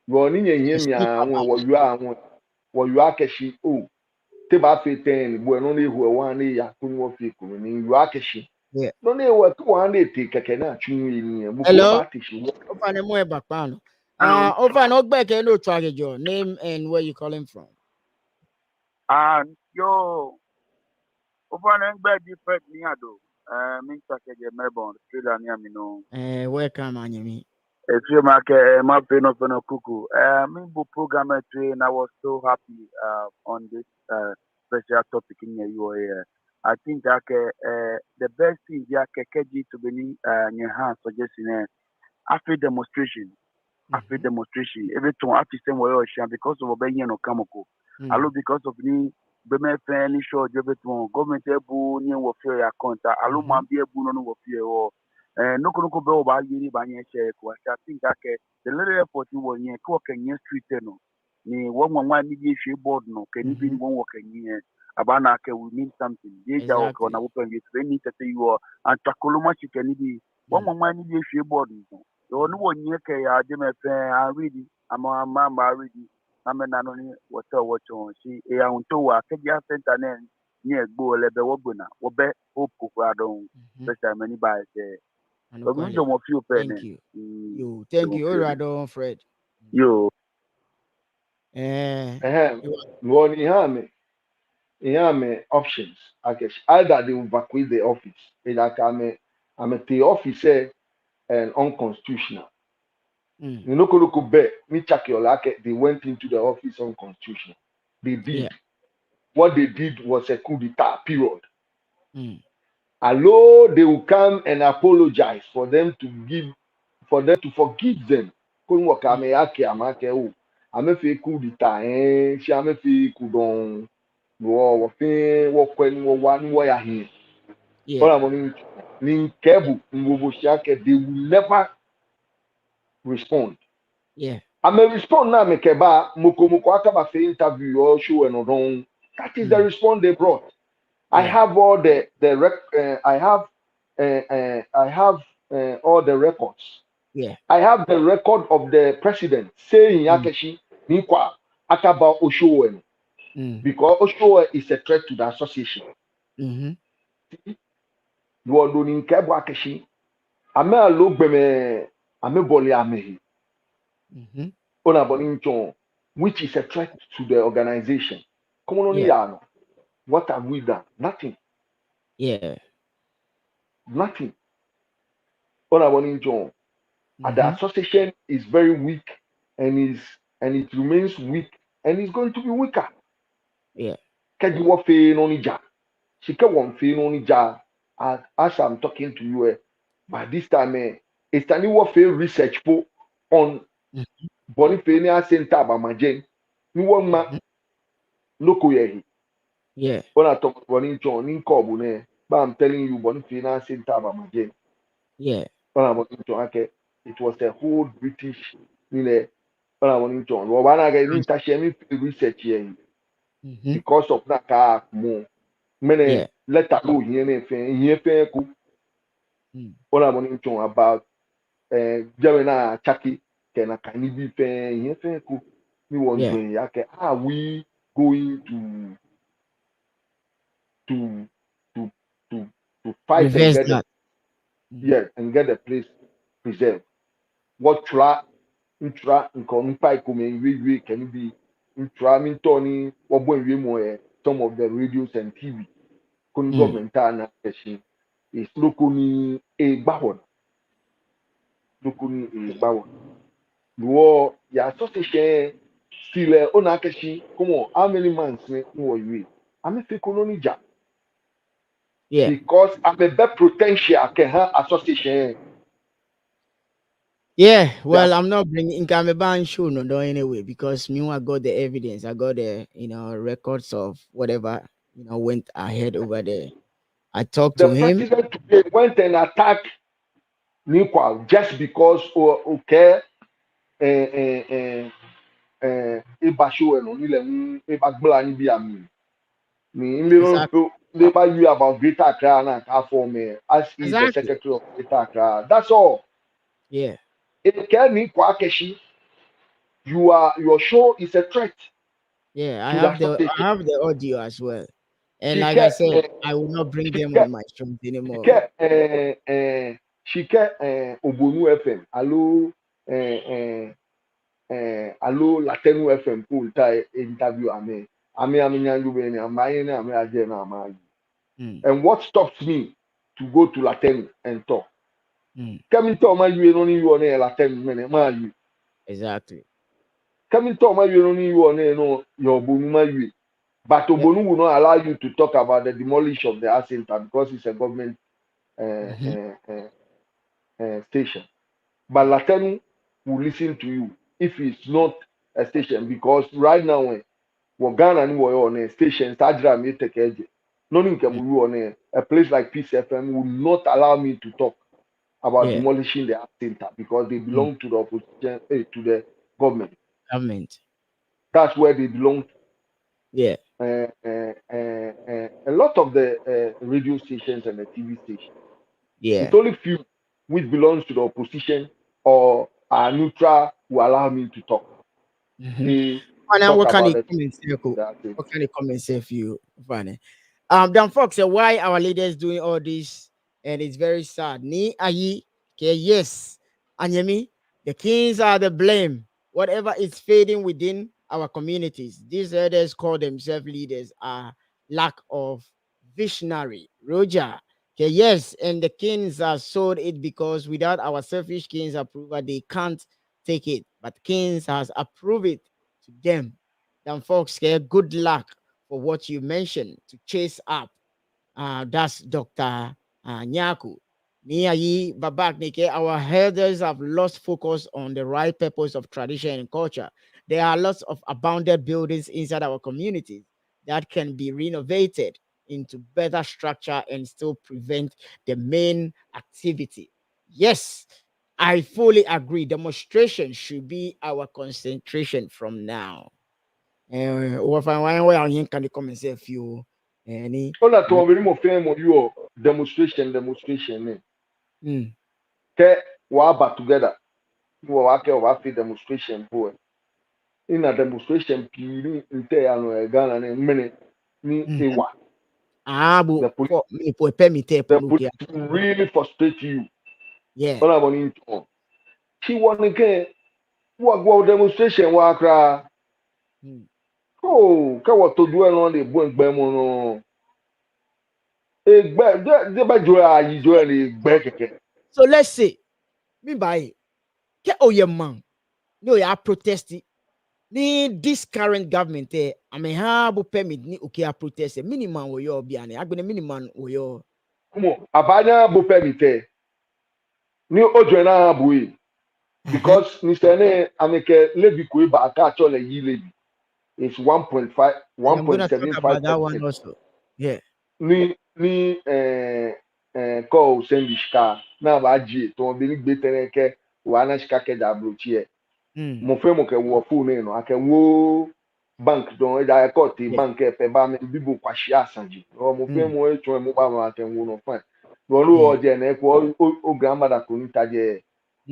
go ni yen ya won wo yu akeshi o te ba fe ten bo no le hu wa ni ya kun wo fi ku ni yu akeshi no ne wo ku wa na te keke na twu ni mu ko ba te shi over ne mo e bakpa no over no gbe ke no twa gejo name and where you calling from yo over ne gbe different ni ado min ta ke Melbourne Australia ni ami no welcome anyimi if ma ke ma pe no kuku min bu program train I was so happy on this special topic in your here. I think that the best thing is KG to be hand suggesting after demonstration. After demonstration, every time after same way because of obeying no kamoko. Allo because of ni beme fan show jebet government ebu ni wo fear account allo man be ebu no wo fear o no ko be o ba yiri ba nye share ko I think that the little airport wo nye ko kenye street no ni wo nwa ni bi hwe board no kani bi wo wo kenye abana ke we mean something ye ja o ko na wo pen it we need to say you and takoloma chikani bi wo nwa ni bi hwe board no so no wo nye ke ya de me fe I read ama ma read amena no ni wato si e ya unto wa keja center na ni egbo lebe wo gbona wo be hope ko adon special many by say we don't want you pen thank you Radon Fred yo no ni ha me options either they will vacate the office like I'm the officer and unconstitutional. You know, they went into the office unconstitutional. They did. What they did was a coup d'etat, period. Although they will come and apologize for them to forgive them. Couldn't work. I'm a fake coup d'etat. She am a fake coup don. War one way here. All I'm going to they will never respond. I may respond now, Mekeba, Moko Akaba interview or show and on. That is the response they brought. I have all I have all the records. I have the record of the president saying Yakeshi Nikwa Akaba Oshowen. Because Oshowen is a threat to the association. You are doing Kebo Akeshi. Ame alo gbeme ame boli amehi. Which is a threat to the organization. Come on, what have we done? Nothing. Nothing. And the association is very weak and it remains weak and it's going to be weaker. Kaji wa fe no nija. Shike won fe no nija as I'm talking to you. But this time it's a new fe research on Bonifania Center Bamajen. Ni won ma loko yehi. When I talk about John in Kobune, but I'm telling you, Bonifina Center Bamajen. When I want to it was a whole British, when I want to John. When I get into research here because of that car more. Many let go here fair. When I want to about Gemina Chucky, can I be fair here fair? We want to are we going to fight reverse and get that. And get the place preserved. What try intra nkompa ikume we can be intra mintoni wobon we mo some of the radios and TV kun government na keshi is lukuni e gbawon wo ya so se she still ona keshi come on how many months ni wo we am fe koloni ja Yeah. because I'm a bad potential can have association. Yeah, well, I'm not bringing Inkameban show no anyway because me I got the evidence. I got the records of whatever went ahead over there. I talked The to him. president today went and attacked Nikwa just because okay Ibashu and Onile Ibagbla ni bi ami. Me Exactly. never you about Greater Accra and for me as he the Exactly. secretary of Greater Accra. That's all. Yeah. If can Nikwa Keshi, your show is a threat Yeah. I to the have association. the audio as well. And She like I kept said, I will not bring them she on my show anymore. Shike Obonu FM alo Latenu FM ko ta interview ame nyanju be ni amaye na ame aje na amaye. And what stops me to go to Latenu and talk? Coming to my you only you on Latenu mene ma you. Exactly. Coming to my you only you on no your Obonu ma you. But Obonu will not allow you to talk about the demolition of the art center because it's a government station. But Latenu will listen to you if it's not a station because right now when Ghana ni on a station, Sajra may take edge. No on a place like Peace FM will not allow me to talk about demolishing the art center because they belong to the opposition, to the government. That's where they belong to. Yeah. A lot of the radio stations and the TV stations. Yeah. It's only few which belongs to the opposition or are neutral who allow me to talk. What can you comment say for you, Fanny? Dan Fox said, why our leaders doing all this? And it's very sad. Ni ayi ke yes. Anyemi, the kings are the blame. Whatever is fading within our communities, these elders call themselves leaders are lack of visionary. Roger. Okay, yes, and the kings are sold it because without our selfish kings approval, they can't take it. But kings has approved it to them. Dan Fox, good luck for what you mentioned to chase up. That's Dr. Nyaku. Our elders have lost focus on the right purpose of tradition and culture. There are lots of abandoned buildings inside our communities that can be renovated into better structure and still prevent the main activity. Yes, I fully agree. Demonstration should be our concentration from now. What I can come and say a few. Any demonstration. Ke wa together. Wa demonstration boy. In a demonstration, pili inte ano Ghana ne mene ni ewa. The police really frustrate you. Yeah. She want to get what demonstration wa kra. Oh, ka what to do on the bon gbemo no. So let's say, me by your man, no, you are protesting. Ni this current government, I mean, how permit ni okay, I protest a minimum or your biane. I've been a minimum or your. Come on, abanya bo permit. Ni ojena bui because Mr. Ne ameke levi kwe ba ka chole yi levi. It's 1.5, 1.75. That one also. Yeah. Ni call send shika na ba ji to be ni gbetere ke wa na shika ke da brochie. Mo fe mo ke wo phone no ake wo bank don da ko ti bank e pe ba me bibu kwashi asanji. O mo fe mo e tun mo ba ma ke wo no fine. Rolu oje na ko o grandmother ko ni taje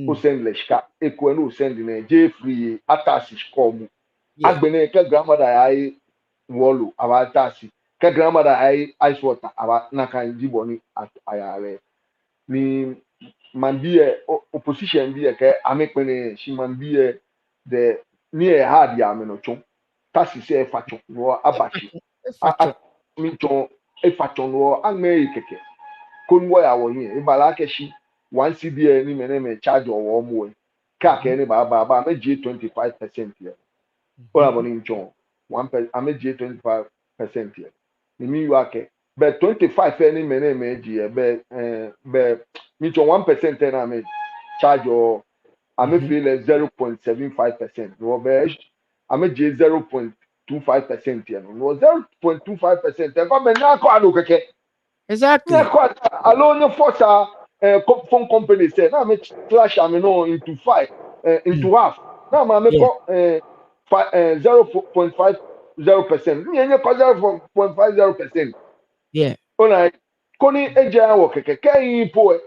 o send le shika e ko no send na je free atasi come. Agbene ke grandmother ai wolu abatasi ke grandmother ai ice water aba na kan jiboni ayare ni man be a opposition be a ke amekpene she man be a the near hard ya me no chon tasi se facho no abachi a mi chon e facho no agme keke kon wo ya wo yin e bala ke shi 1 cba ni me me charge o mo ka ke ni ba me g 25% here ola boni chon 1 ame g 25% here ni mi wa ke but 25 any me g be mi chon 1% na me charge or ame feel 0.75% no be ame g 0.25% here no 0.25% e ko me na ko anu keke Exactly. na ko alone force phone company say na me slash am no into 5 into half na ma me ko 0.50%. Me enye ko 0.50%. Yeah. Ona koni eja wo keke kai po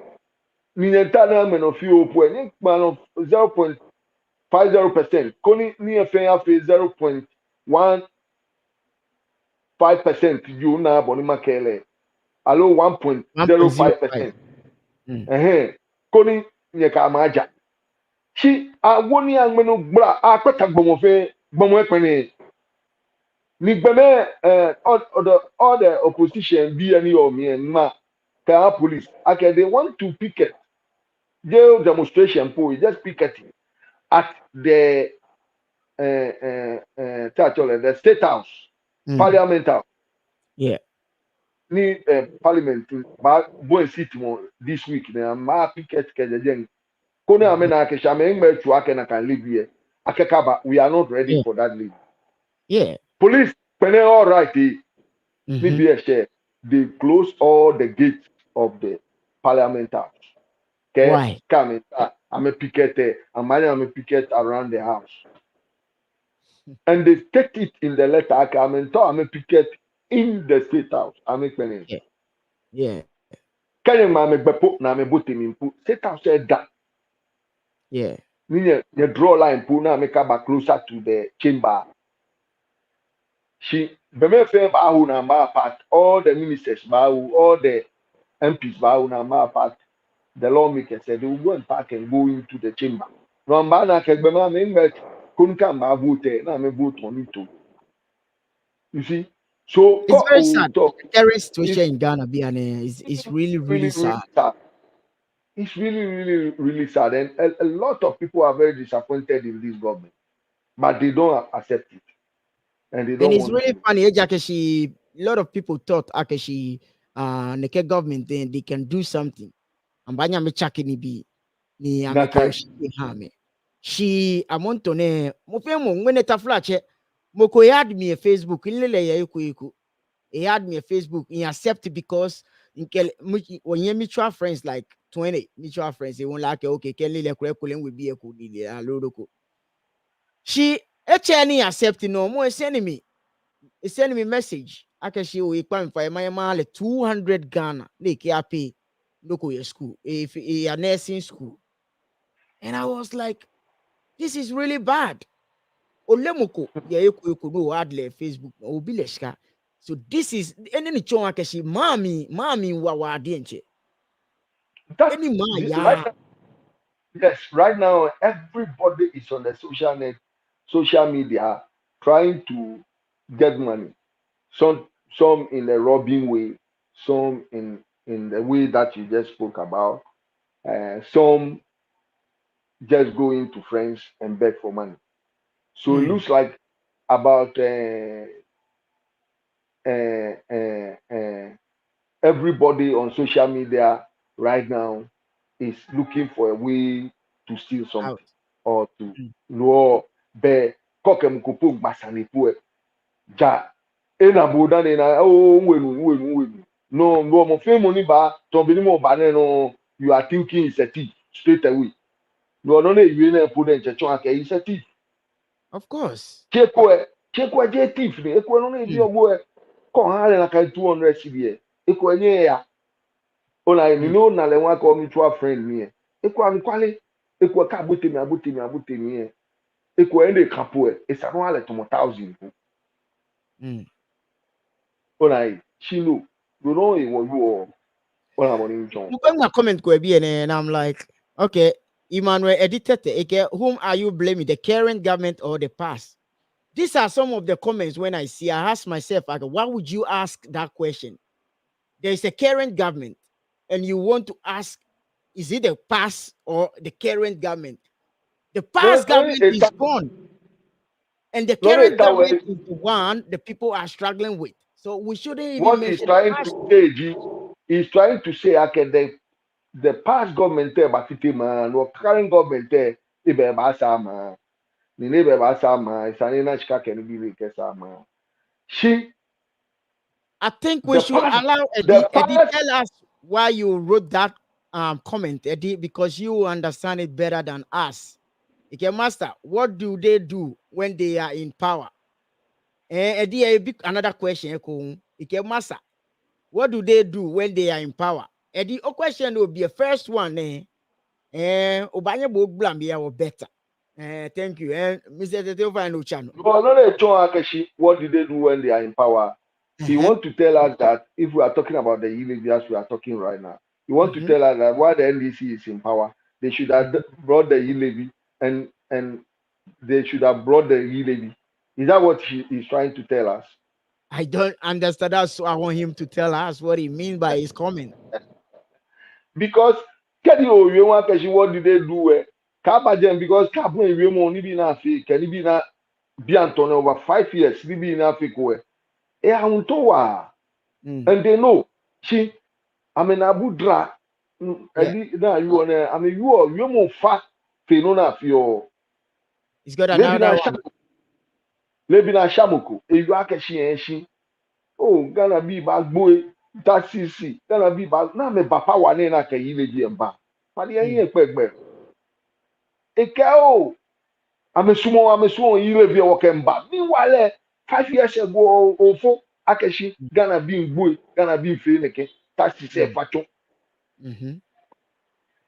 ni nta na me no fi opo ni ma no 0.50%. Koni ni efe ya fe 0.15% you na boni makele. Alo 1.05%. Koni nye ka maja. Chi awoni angmenu bra akweta gbomofe gbomo epene ni gbeme all the opposition be any of me and ma ka police okay they want to picket jail demonstration po just picketing at the the state house parliament house Yeah. ni parliament ba boy sit mo this week na ma picket kejejen kone amena akesha me ngbe tu akena kan live here akekaba we are not ready for that leave. Yeah. Police pene all right they close all the gates of the parliament house. Okay? Why? Come I'm a picket, I'm a picket around the house. And they take it in the letter. I'm a picket in the state house. I'm a penny. Yeah. Can you make bepo na me botim input? State house said that. Yeah. You draw line put now make back closer to the chamber. She bemefe bahu na ma part all the ministers bahu all the MPs bahu na ma part. The lawmaker said they will go and park and go into the chamber. No, man, I can remember me couldn't come back vote. Now me vote on it too. You see, so It's very sad. so, The current situation in Ghana, is really, really sad. It's really sad, and a lot of people are very disappointed in this government, but they don't accept it, and they don't. And it's want really to. funny. Akeshi, a lot of people thought Akeshi, the government then they can do something. Ambanya me chakini bi ni ameka hame. She amontone mo fe mo ngene taflache mo ko add me a Facebook ilele ya iko. He had me a Facebook. He accepted because when you mutual friends like 20 mutual friends, they won't like okay, Kelly le will be a good lodoko. She actually accepted no more sending me. He sending me message. I can see we come for my male 200 Ghana. They can pay local school if a nursing school. And I was like, this is really bad. Olemoko, yeah, you could no add Facebook or be so this is any chon akashi mommy wawa dienche. Any Yes, right now everybody is on the social media trying to get money. Some in a robbing way, some in the way that you just spoke about, some just go into friends and beg for money. So it looks like about everybody on social media right now is looking for a way to steal something or to know be kokem kupu masanipu ja ena boda na wenu no mo fe money ba to bi ni mo ba no you are thinking it's a thief straight away no na ewie na put den checho aka it's a thief. Of course. Chekwe je thief ni ekwe no na ebi ogbo ko ha le na ka 200 cedi ekwe nye ya ona ni no na le nwa ko mutual friend ni ekwe ankwale ekwe ka abotemi ekwe ende kapo esa no ale to 1000 ona chino you know e wo you All I'm on John. My comment could be, and I'm like, okay, Emmanuel edited whom are you blaming, the current government or the past? These are some of the comments when I see. I ask myself, like, why would you ask that question? There is a current government, and you want to ask, is it the past or the current government? The past government is gone, and the current government is the one the people are struggling with. So we shouldn't even what mention he's trying to say, G, he's trying to say, okay, the past government there, but it man, or current government there, ibe basa man, ni ibe basa man, isani na shika keni bibi kesa man. I think we should allow Eddie tell us why you wrote that comment, Eddie, because you understand it better than us. Okay, Master, what do they do when they are in power? Eddie, another question. Okay, Master, what do they do when they are in power? Eddie, a question will be a first one. Obanya Bogbambia or better. Thank you. Mr. Tetova no channel. What do they do when they are in power? He want to tell us that if we are talking about the e-levy as we are talking right now, he want to tell us that while the NDC is in power, they should have brought the e-levy and they should have brought the e-levy. Is that what he's trying to tell us? I don't understand that, so I want him to tell us what he means by his comment. Because what did they do? Because can be na Bianton over 5 years, be in Africa. And they know she I mean Abudra I mean you more fat Fenona for your it's got another one. Lebina Shamuku, you are she oh Ghana be bad boy that CC Ghana be bad na me papa wane na ka yileji emba but the yen pegbe ekeo amesumo yileji wokemba meanwhile 5 years ago ofo akeshi Ghana be boy Ghana be fe neke taxi se facho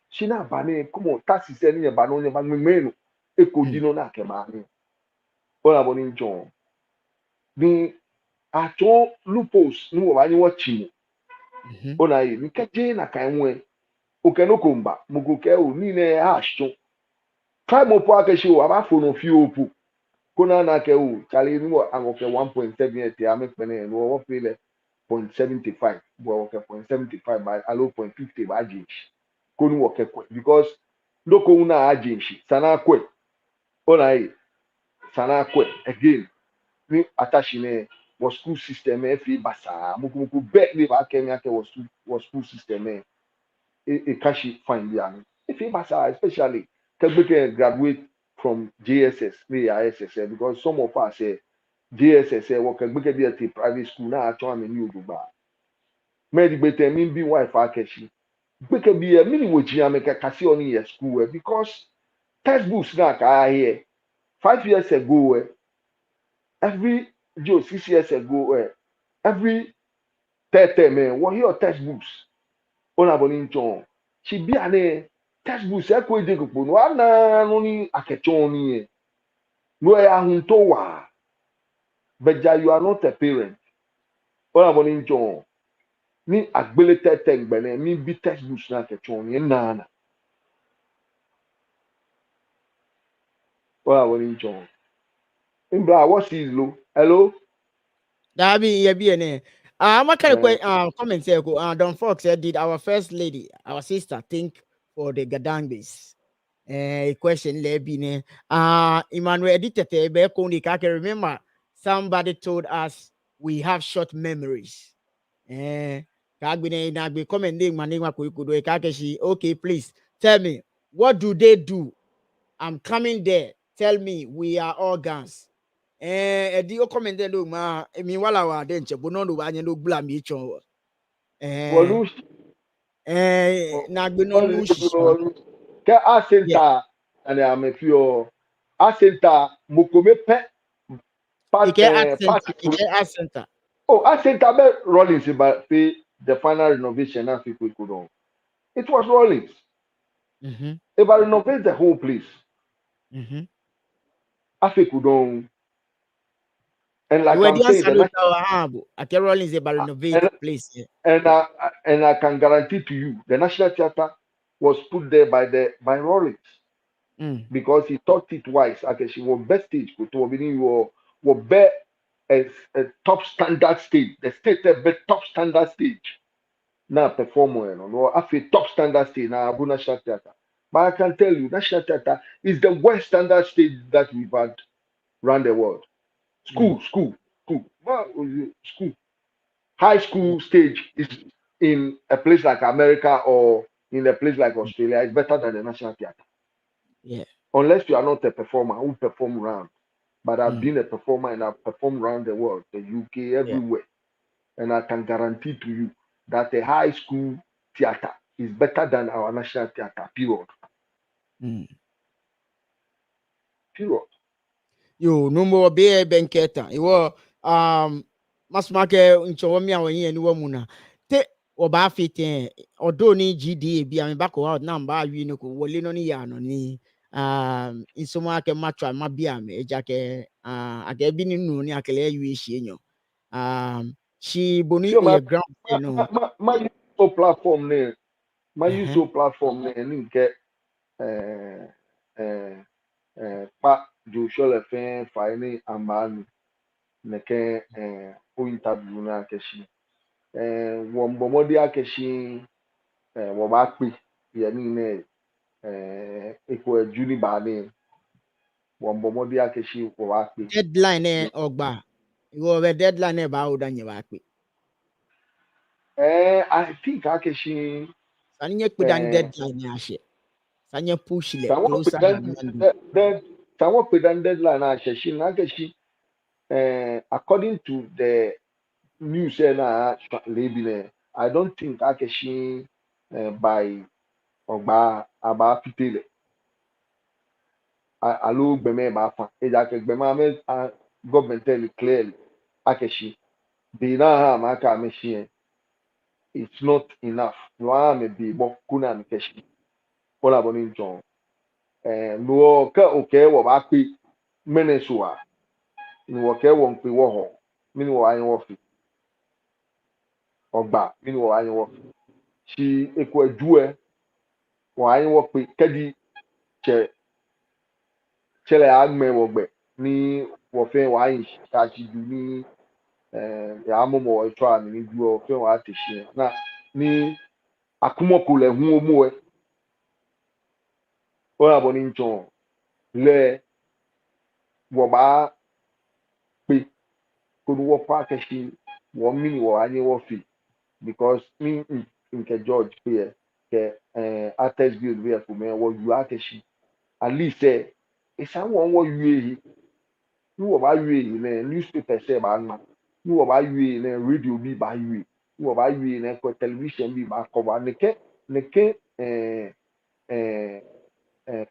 shina bane come taxi se ni ba no ni ba mmenu ekodino na kema ni ola boni John ni ato loopholes ni wo ba ni wo chi ona yi ni keje na kan we okenokomba mugoke o ni ne hasho try mo po akeshi o aba fo no fi opu kona na ke o chale ni wo amoke 1.7 ete ame pene no wo feel 0.75 bo wo ke 0.75 by alo 0.50 ba jinshi konu wo ke kwe because ndoko una ajinshi sana kwe ona yi sana kwe again ni attachine was school system fi basa muku bet ni ba kenya ke was school system kashi find ya if basa especially can graduate from JSS we ISS because some of us say JSS work gbeke be at private school na atwa me ni oduba me di bete mi bi wife akeshi gbeke bi e mini woji ameka kasi oni ye school because textbooks na ka here 5 years ago every 6 years ago every 30 man what your textbooks ona boni nchon she be ane textbooks ekwe de gopo no ana no ni akechon ni no ya hunto wa but you are not a parent ona boni nchon ni agbele 30 gbene mi bi textbooks na akechon ni na ona boni nchon Imbra, what is low? Hello? That be I'm kind of comment here. Don Fox did our first lady, our sister, think for the Gadangbis? Question lebine. Emmanuel edited I can remember somebody told us we have short memories. Okay, please tell me, what do they do? I'm coming there. Tell me, we are organs. Di o comment there look ma mi wala wa de nche bono no ba nye no gbla mi chon na gbe no lu shi ke asenta and am if you asenta mokome pe asenta oh asenta be Rollins about the final renovation na fi quick on it was Rollins about renovate the whole place afikudon And like You were I'm the saying, answer to Ake Rollins about renovate place. and I can guarantee to you, the National Theatre was put there by Rollins because he thought it wise. Okay, she was best stage, you were best a top standard stage. The state a top standard stage. Now perform no, I feel top standard stage now Abu National Theatre. But I can tell you, National Theatre is the worst standard stage that we've had around the world. School. Well, school. High school stage is in a place like America or in a place like Australia. It's better than the National Theatre. Yeah. Unless you are not a performer who perform around. But I've been a performer and I've performed around the world, the UK, everywhere. And I can guarantee to you that the high school theater is better than our National Theatre, period. Period. Yo, no more be benketa. You masmake nchowami awenye anyone muna. Te oba fite odo ni GDA bi am back out na mba wi no ko wole no ni ya no ni insoma ke matwa ma bi am ejake aga bi ni nu ni akele yu ehie nyo. She boni So e ground no. my use platform ne. My use platform ne ni nke pa Joshua le fen fa ni amani ne ke o interview na keshi wo mbomodi akeshi wo ba pe ye ni ne eko juni ba ni wo mbomodi akeshi wo ba pe Deadline ogba. You over deadline ba o danye ba pe. I think akeshi Sani nye kudan deadline ashe. Sanya push le someone closer put down deadline akeshi na akeshi according to the news na label I don't think akeshi by ogba aba pitele alo gbeme ba fa eja ke gbema me government tell clearly akeshi be na ha maka meshi it's not enough no am be bo kuna me keshi ola boni njon no ka oke wo ba pe menesua ni wo ke wo npe wo ho mi ni wo ayin wo fi ogba mi ni wo ayin wo fi shi eko ejue wo ayin wo pe kedi chele agme wo gbe ni wo fe wo ayin ta ji du ni ya mo mo try ni du o fe wa te shi na ni akumoko le hu omo o la boni njon le wo ba pe ko wo pa ke shi wo mi ni wo ayin wo fi because me nke George here ke artist build we for me wo you akeshi at least it's someone wo you ni wo ba you na newspaper say ba na ni wo ba you na radio bi ba you ni wo ba you na ko television bi ba ko ba ne ke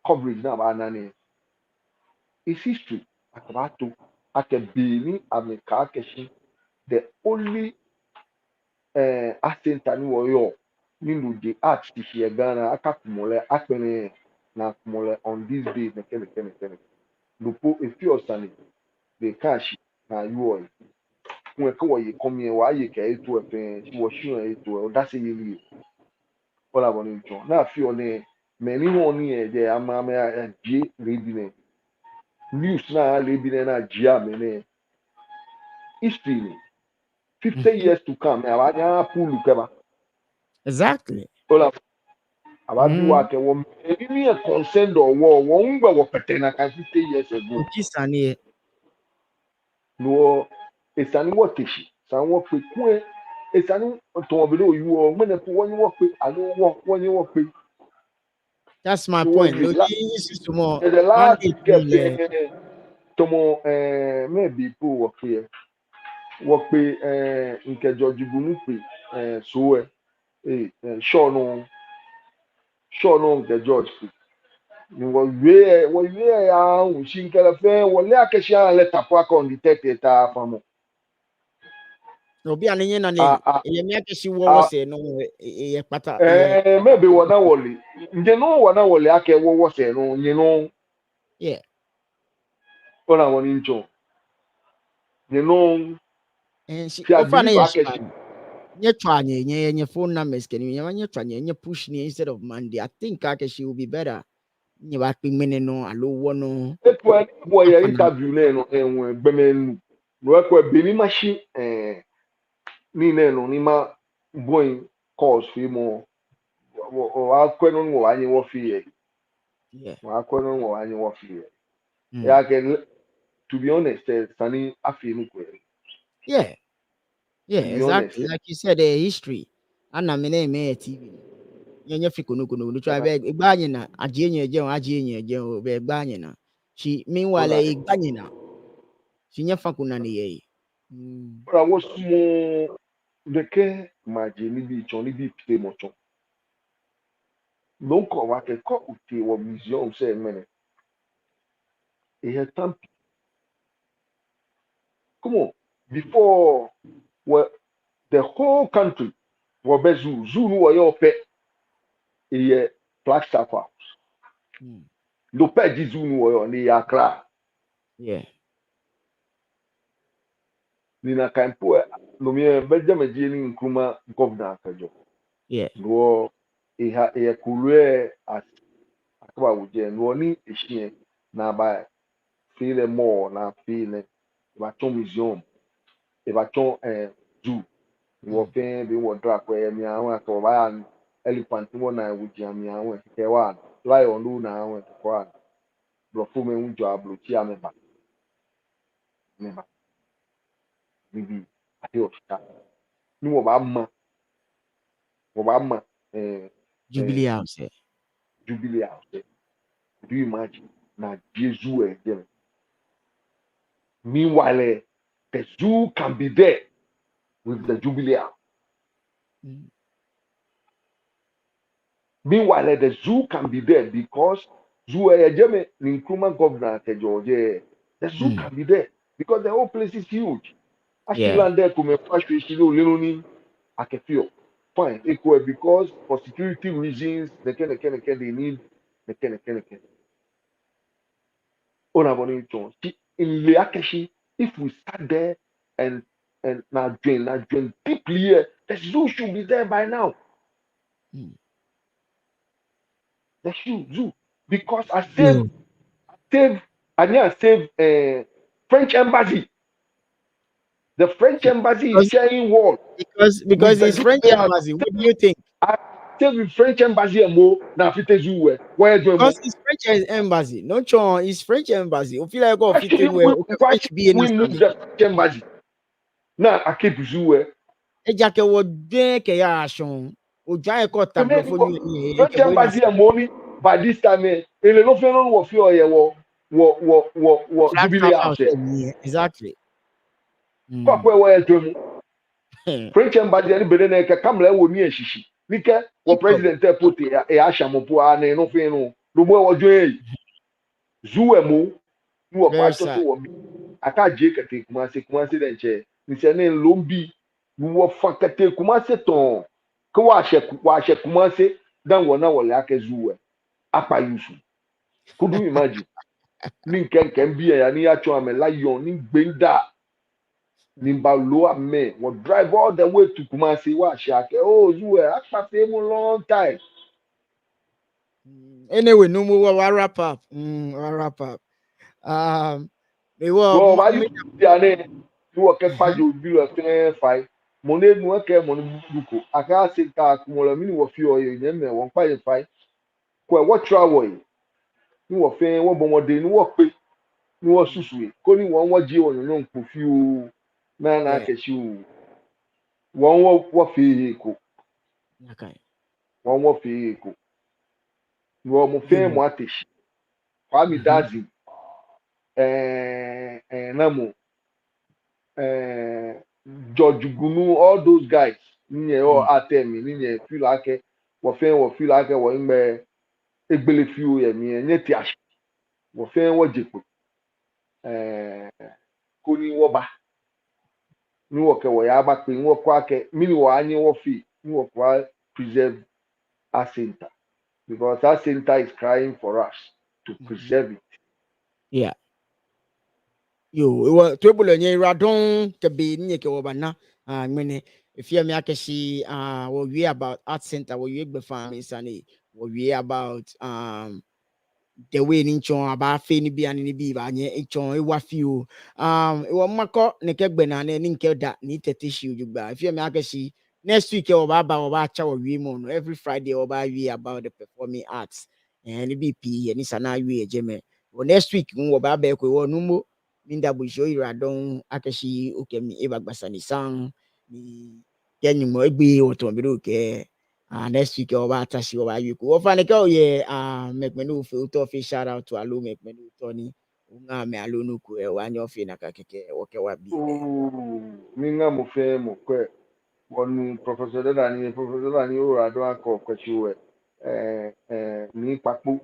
coverage na ba na ni it's history akabato akebini ameka akeshi the only accent ani wo yo nínú the art ti ṣe Ghana akakumole apẹrẹ na kumole on this day nẹkẹnẹkẹnẹkẹnẹ lupo efi ọsàn de cash na yuọ fún ẹkọ wọye kọmi ẹ wàá yẹ kẹ ẹ tó ẹfẹ tí wọ́n ṣí ẹ tó ẹ ọdá sí yẹ yẹ wọ́n làwọn ní jọ náà fi ọ ní mẹ́ni wọn ní ẹ jẹ amámẹ́ ẹ jí rẹ́bi nẹ news náà rẹ́bi nẹ náà jí àmì nẹ history ni 50 years to come ẹ wàá nyà púùlù kẹba. Exactly. Ola ababi wa ke wo me a concerned or wo ngba wo pete na kan 50 years ago Kisani no esani wo teshi san wo pe ku esani to obele oyu o mene ko woni wo pe anu wo woni wo pe that's my point. No, this is more the last mandate get tomo maybe po wo pe nke George Bunu pe so sure no nke George pe ni wo wie ya ushi nkele fe wole akeshi an le tapo akon di tete ta famo obi anenye na ne ye me akeshi wo se no ye pata maybe wona wole nje no wona wole ake wo se no nye no yeah ona woni ncho you know, and she see, I offer na believe I yɛ can. nye try nye phone numbers can you nye try nye push ni instead of Monday. I think she will be better. Nye ba pe mene no alo wo no. If when we interview no and bemen work with Beni machine ni no ni ma going calls for more wa kwenu no wa anyi wo fie Yeah. wa kwenu no wa anyi wo fie Mm. ya can to be honest sani afi no kwe Yeah. Yeah, to be exactly. honest Like you said, the history. Anna me name me TV. Nye fiko no kono. No try be egba nyina. Aje nye je o be egba nyina. She meanwhile ona egba nyina. She nye fa kuna ne ye. ora wo sumo de ke maji ni bi chon ni bi pite mo chon no ko wa ke ko uti wo museum say mene e had time. Come on, before well, the whole country were zoo no were your pet a Flagstaff house. No pet zoo no were on the Accra. Yeah. Nina Kampo, no mere Benjamin Jenny Nkrumah governor Kajo. Yeah. No, a career at Akaba Wujen, no ni issue na by feeling more na feeling baton museum, a baton zoo. Wɔfɛn bi wɔ drak wɔ ɛmi ahɔn akɔ ɔbaa elephant wɔ na ɛwɔgyina mi ahɔn ɛkɛkɛ wa lion do na ahɔn ɛkɛkɛ wa borɔfo mi ń jɔ aburokyi a mɛba bibi ade ɔhyɛ ni wɔ ba ma Jubilee House. Yeah. jubilee house do you imagine na die zoo ɛgyɛ mi meanwhile the zoo can be there with the jubilee house. Meanwhile, the zoo can be there because zoo German Nkrumah governor Georgia. The zoo can be there because the whole place is huge. Actually, land there come I can feel fine. Equal because for security reasons, they need the can. Onaboni Jones. In Leakeshi, if we start there and now drain deeply here, the zoo should be there by now. The zoo because I saved French embassy. The French embassy is sharing wall. Because it's French embassy. What do you think? I saved the French embassy and more now fit zoo where because it's French embassy. No chon, it's French embassy. You feel like go fit in where French be we move the French embassy. Now I keep zoo Ejake wo den ke ya ashon. Oja e ko tablo fo ni French embassy and money by this time ele no fe no wo fi oye wo jubilee house. Exactly. Kwakwe wo edwemu. French embassy ni bede na ke kamla wo ni eshishi. Nike wo president pote e ashamopo a na no fe no. Do mo wo dwen zoo emo ni wo pa to so wo mi. Aka je kete kumase den che. Ni se ne lombi wo fa kete kumase ton. Ko wa hye kumase dan wo na wo le aka zoo apa yusu. Could you imagine? Ni can be a ni acho ame lion ni gbenda ni balo ame we drive all the way to Kumasi wa shake oh you were after long time. Anyway, no more wrap up. Wrap up. They were why you work at Pajo Bill of 5 money no ke money buko aka se ka kumola mini wo fi oye nyeme won pa ye 5 ko what travel ni wo fe wo bomode ni wo pe ni wọ́n ṣùṣù yìí kó ní wọ́n jí ọ̀yàn náà kò fi o náà kẹ̀sí o wọ́n fi èkó wọ́n fi èkó wọ́n mo fẹ́ mọ́ àtẹ̀sí Kwame Dazi Namo George Gunu all those guys níyẹn ọ àtẹ̀mí níyẹn fílà akẹ́ wọ́n fílà akẹ́ wọ́n ń gbẹ egbele fi o yẹ̀mí ẹ̀ ní ti àṣẹ wọ́n fẹ́ wọ́n jẹ̀pọ̀. Kó ní wọ́n bá ní wọ́n kẹwọ̀ yà bá pé wọ́n kọ́ akẹ́ mini wọ́n á ní wọ́n fi ní wọ́n kọ́ preserve our center because our center is crying for us to preserve it. Yeah. Yo, table nye radon ke be nye ke wabana. Mene if you me akeshi we about art center we be family sani we about the way in chon about fe ni bi ani ni bi ba nye chon e wafi o e wo mako ne ke gbe na ne ni nke da ni tete shi ojugba if you me akeshi next week e oba cha we mo no every Friday oba we about the performing arts and bi pi ni sana we ejeme next week wo ba be ko wo numo minda bujo iradon akeshi ukemi eba gbasani sang ni kenyu mo egbe otombiru ke next week oba atashi oba yuko ofane ke oye mekmenu fe uto fi shout out to alo mekmenu tony unga me alo nuku e wanyo fi na kakeke oke wabi minga mo fe mo kwe wonu professor dani o radon akọ kwechiwe ni papo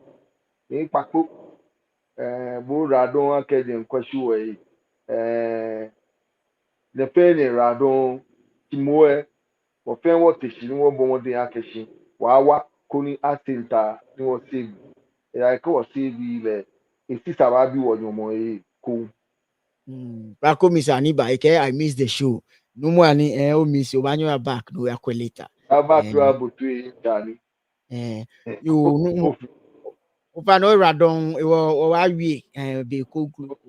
bo radon akede nkwechiwe the pen radon timoe o fe wo teshi ni wo bo de akeshi wa koni atinta ni wo save ya ko save le esi sababi wo nyomo ko Bako miss Aniba, I miss the show. No more ani o miss you when you are back. No, we later. aba trouble to dani You opa no radon o wa wi be ko group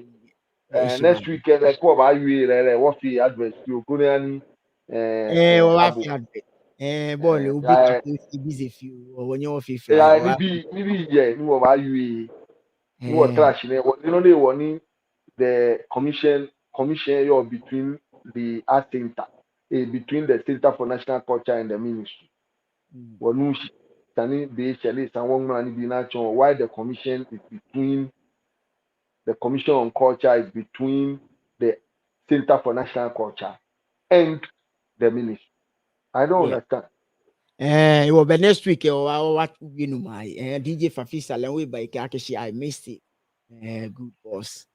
next weekend like what ba wi le what fi address you ko ni o wa fi advert ball o be to busy few o won your fi ya ni bi ye ni wo ba wi ni wo trash ni wo no dey wo ni the commission you're between the art center, between the Center for National Culture and the ministry. Wanushi, Tani BHLA, Sanwong Mani Binachon, why the commission is between the Commission on Culture is between the Center for National Culture and the ministry. I don't understand. It will be next week or what you know my DJ Fafisa Lenwe by Kakeshi. I missed it. Good boss.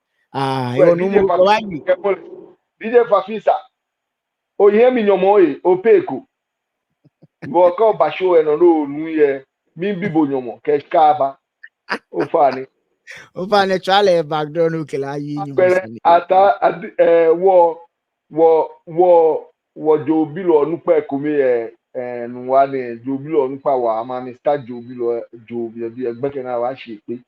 DJ Fafisa. O ye mi nyomo o peko. Wo ko ba show e no nu ye mi bibo nyomo ke skaba. O fani. O fani chale backdoor no kila yi nyomo. Ata wo jo bilo nu pe ko mi nu wa ni jo bilo nu pa wa ma mi start jo bilo jo bi egbe ke na wa se pe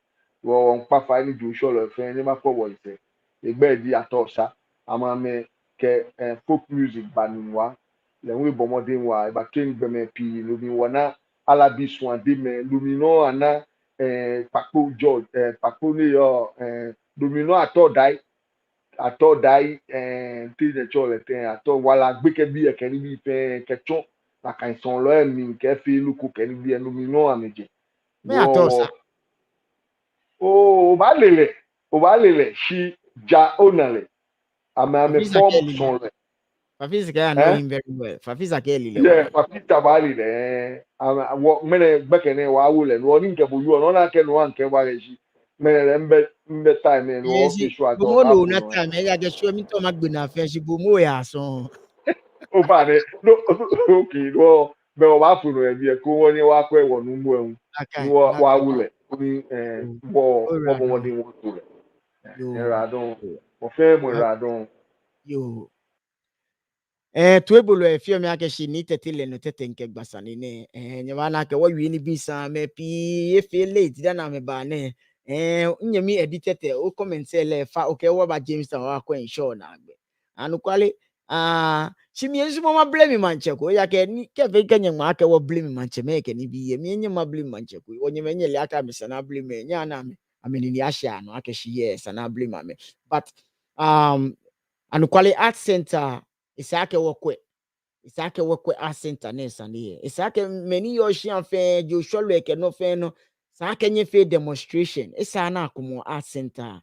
wo won pa fa ni jo so lo fe ni ma po wo ise egbe di atosa ama me ke folk music banwa le we bomode wa ba ken gbeme pi lumi wona alabi swan de me lumino ana papo george papo ni yo lumino atodai ti de chole ten ato wala gbe ke bi e ken bi fe ke chon la kan son lo mi ke fi luku ken bi lumino ameje me atosa o ba lele shi ja onale ame form son le Fafisa I know him very well. Fafisa Kelly. Yeah, Fafisa Bali le. Mene bekene wa wule. No ni nke bu yu no na ke no anke wa reji. Mene mbe time no o fi sure go. No na time ya get show me to magbe na fe shi bo mo ya so. O ba ne. No okay, no be o ba fu no e bi ko woni wa ko e wo nu mu ehun. Ni wa wule. Ni bo mo di wo to le. Radon. O fe mo radon. Yo. Tuebolo efio me akeshi ni tetele no tete nke gbasani ne nyama na ke wo wi ni bisa me pi efe late dana me ba ne nyemi editete o comment le fa okay wo ba James Town wa kwa ensure na agbe anu kwale shimi ensu mo ma blame manche ko ya ke ni ke fe kenye ma ke wo blame manche me ke ni bi ye mi enye ma blame manche ko wo nyeme nye le aka me sana blame nya na me ameni ni asha no akeshi yes sana blame me but anu kwale art center Isake wokwe art center nesa ni Isake many yoshi anfe Joshua leke no fe no Sake nye fe demonstration isa na akumo art center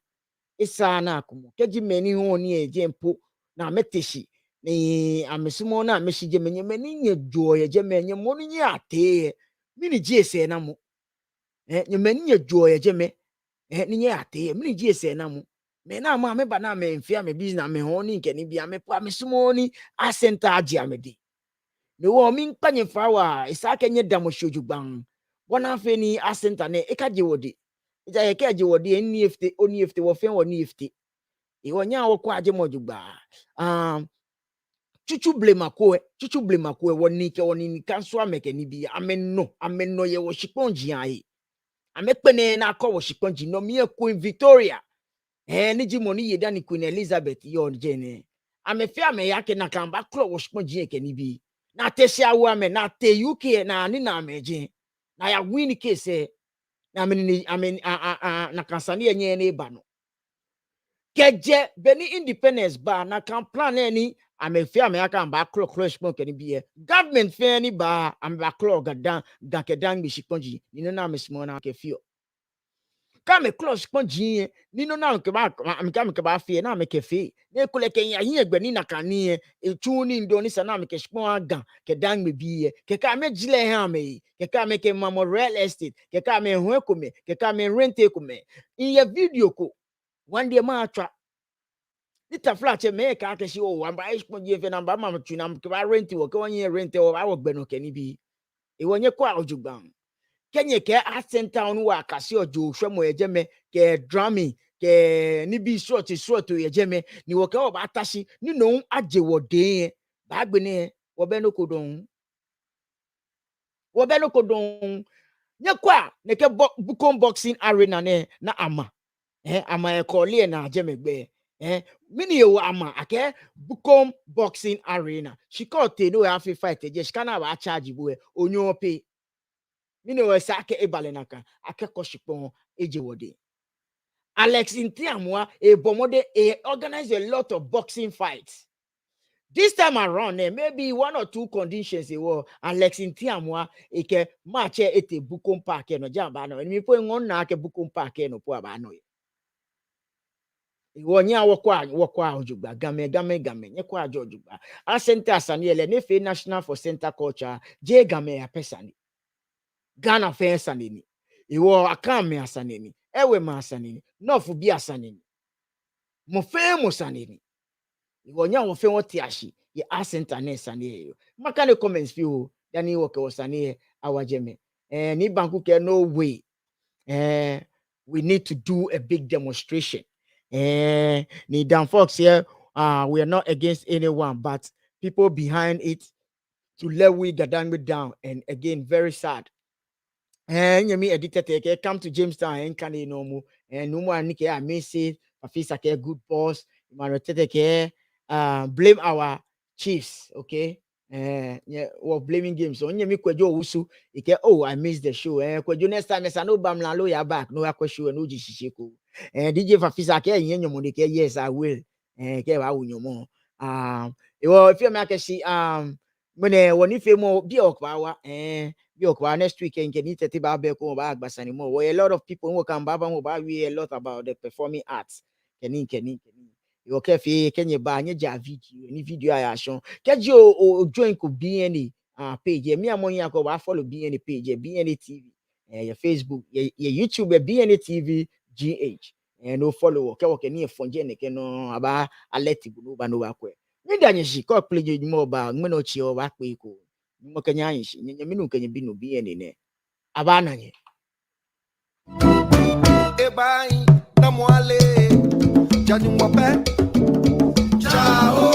isa na akumo keji many ho ni eje mpo na meteshi ni amesumo na meshije menye many nye joy eje menye mo ni ate mini jese na mo nye many nye joy eje me ni nye ate mini jese na mo me na ma me ba na me mfia me business me ho ni nke ni bia me pa me sumo ni asenta agi amedi me wo mi nkpanye fawa Isake nye damo shojugban bona fe ni asenta ne eka je wodi ija ye ka je wodi ni efte oni efte wo fe wo ni efte Iwonya wo kwa aje mojugba. Chuchu blema ko woni ke woni ni kanso ameke ni bi ameno ye wo shiponji ai. Amekpene na akọ wo shiponji no mi Queen Victoria. Ni jimoni ye dani Queen Elizabeth yo jene. Amefia me yake na kamba klo wo shiponji eke ni bi. Na tesi awu ame na te UK na ni na ameje. Na ya win case na na kansani enye na eba no. Keje beni independence ba na kan plan any amefia me aka mba clock smoke ni biye government fe ni ba amba clock gadan bi shiponji ni na mesmo na ke fio ka me clock shiponji ni no na ke ba fie na me ke fie ne kule ke ya yin egbe ni na kan ni etu ni ndo ni sana me ke shipon aga ke dan me biye ke ka me jile ha me ke ka me ke mamo real estate ke ka me ho ekome ke ka me rent ekome in ye video ko one day ma atwa Nita flat me ka keshi o amba isponje fe namba ma tuna mkiba renti wo ke wonye renti o ba wo gbenu ke ni bi e wonye kwa ojugban kenye ke art center onu wa akasi ojo hwemo ejeme ke drumming ke ni bi short ejeme ni wo ke o ba tashi ni no aje wo de ba gbene wo be no kodon nye kwa ne ke Bukom boxing arena ne na ama ama e call na ajeme gbe mini yo ama ake Bukom boxing arena she called te no have fight je she kana ba charge bu onyo pay mini we sa ke ebalenaka ake koshipon eje wode Alex Ntiamwa e bomode e organize a lot of boxing fights this time around maybe one or two conditions Alex Ntiamwa eke match ete Bukom Park no jamba no mi po ngon na ake Bukom Park no po aba no Iwonya wakwa ojugba game nyekwa ajo ojugba a center asani ele nefe National for Center Culture je game ya pesani Ghana fe asani iwo akame asani ewe ma asani nofu bi asani mo fe mo asani Iwonya wo fe woti ashi ye a center na asani yo maka ne comments fi o dani wo ke wasani awajeme ni banku ke no way we need to do a big demonstration. Dan Fox here, we are not against anyone, but people behind it to let we Gadangme down. And again, very sad. And you me edited come to Jamestown and can you know more and no more Nike I may say Fafisa ke good boss, blame our chiefs, okay? Yeah, we're blaming games. So me kwejo usu ike I missed the show. Kwejo next time I no bam la ya back no akwa no jishishiko. DJ Fafisa ke yenyo monike yes I will. Ke wa unyomo. If you make see when woni fe mo bi okwa bi okwa next week en get tete ba be ko ba agbasani mo. A lot of people who can baba mo ba we a lot about the performing arts. Keni. You okay fi kenye ba nye ja video ni video ya shon keji o join ko BNA page me amon ya ko ba follow BNA page BNA TV your Facebook your YouTube BNA TV GH no follow okay ni fonje ne ke no aba alert bu ba no ba ko ni danye shi ko play mo ba ngme no chi o ba pe ko mo kenya yin shi nye minu kenye bi no BNA ne aba nanye e bai na mo ale jadi mo pe ciao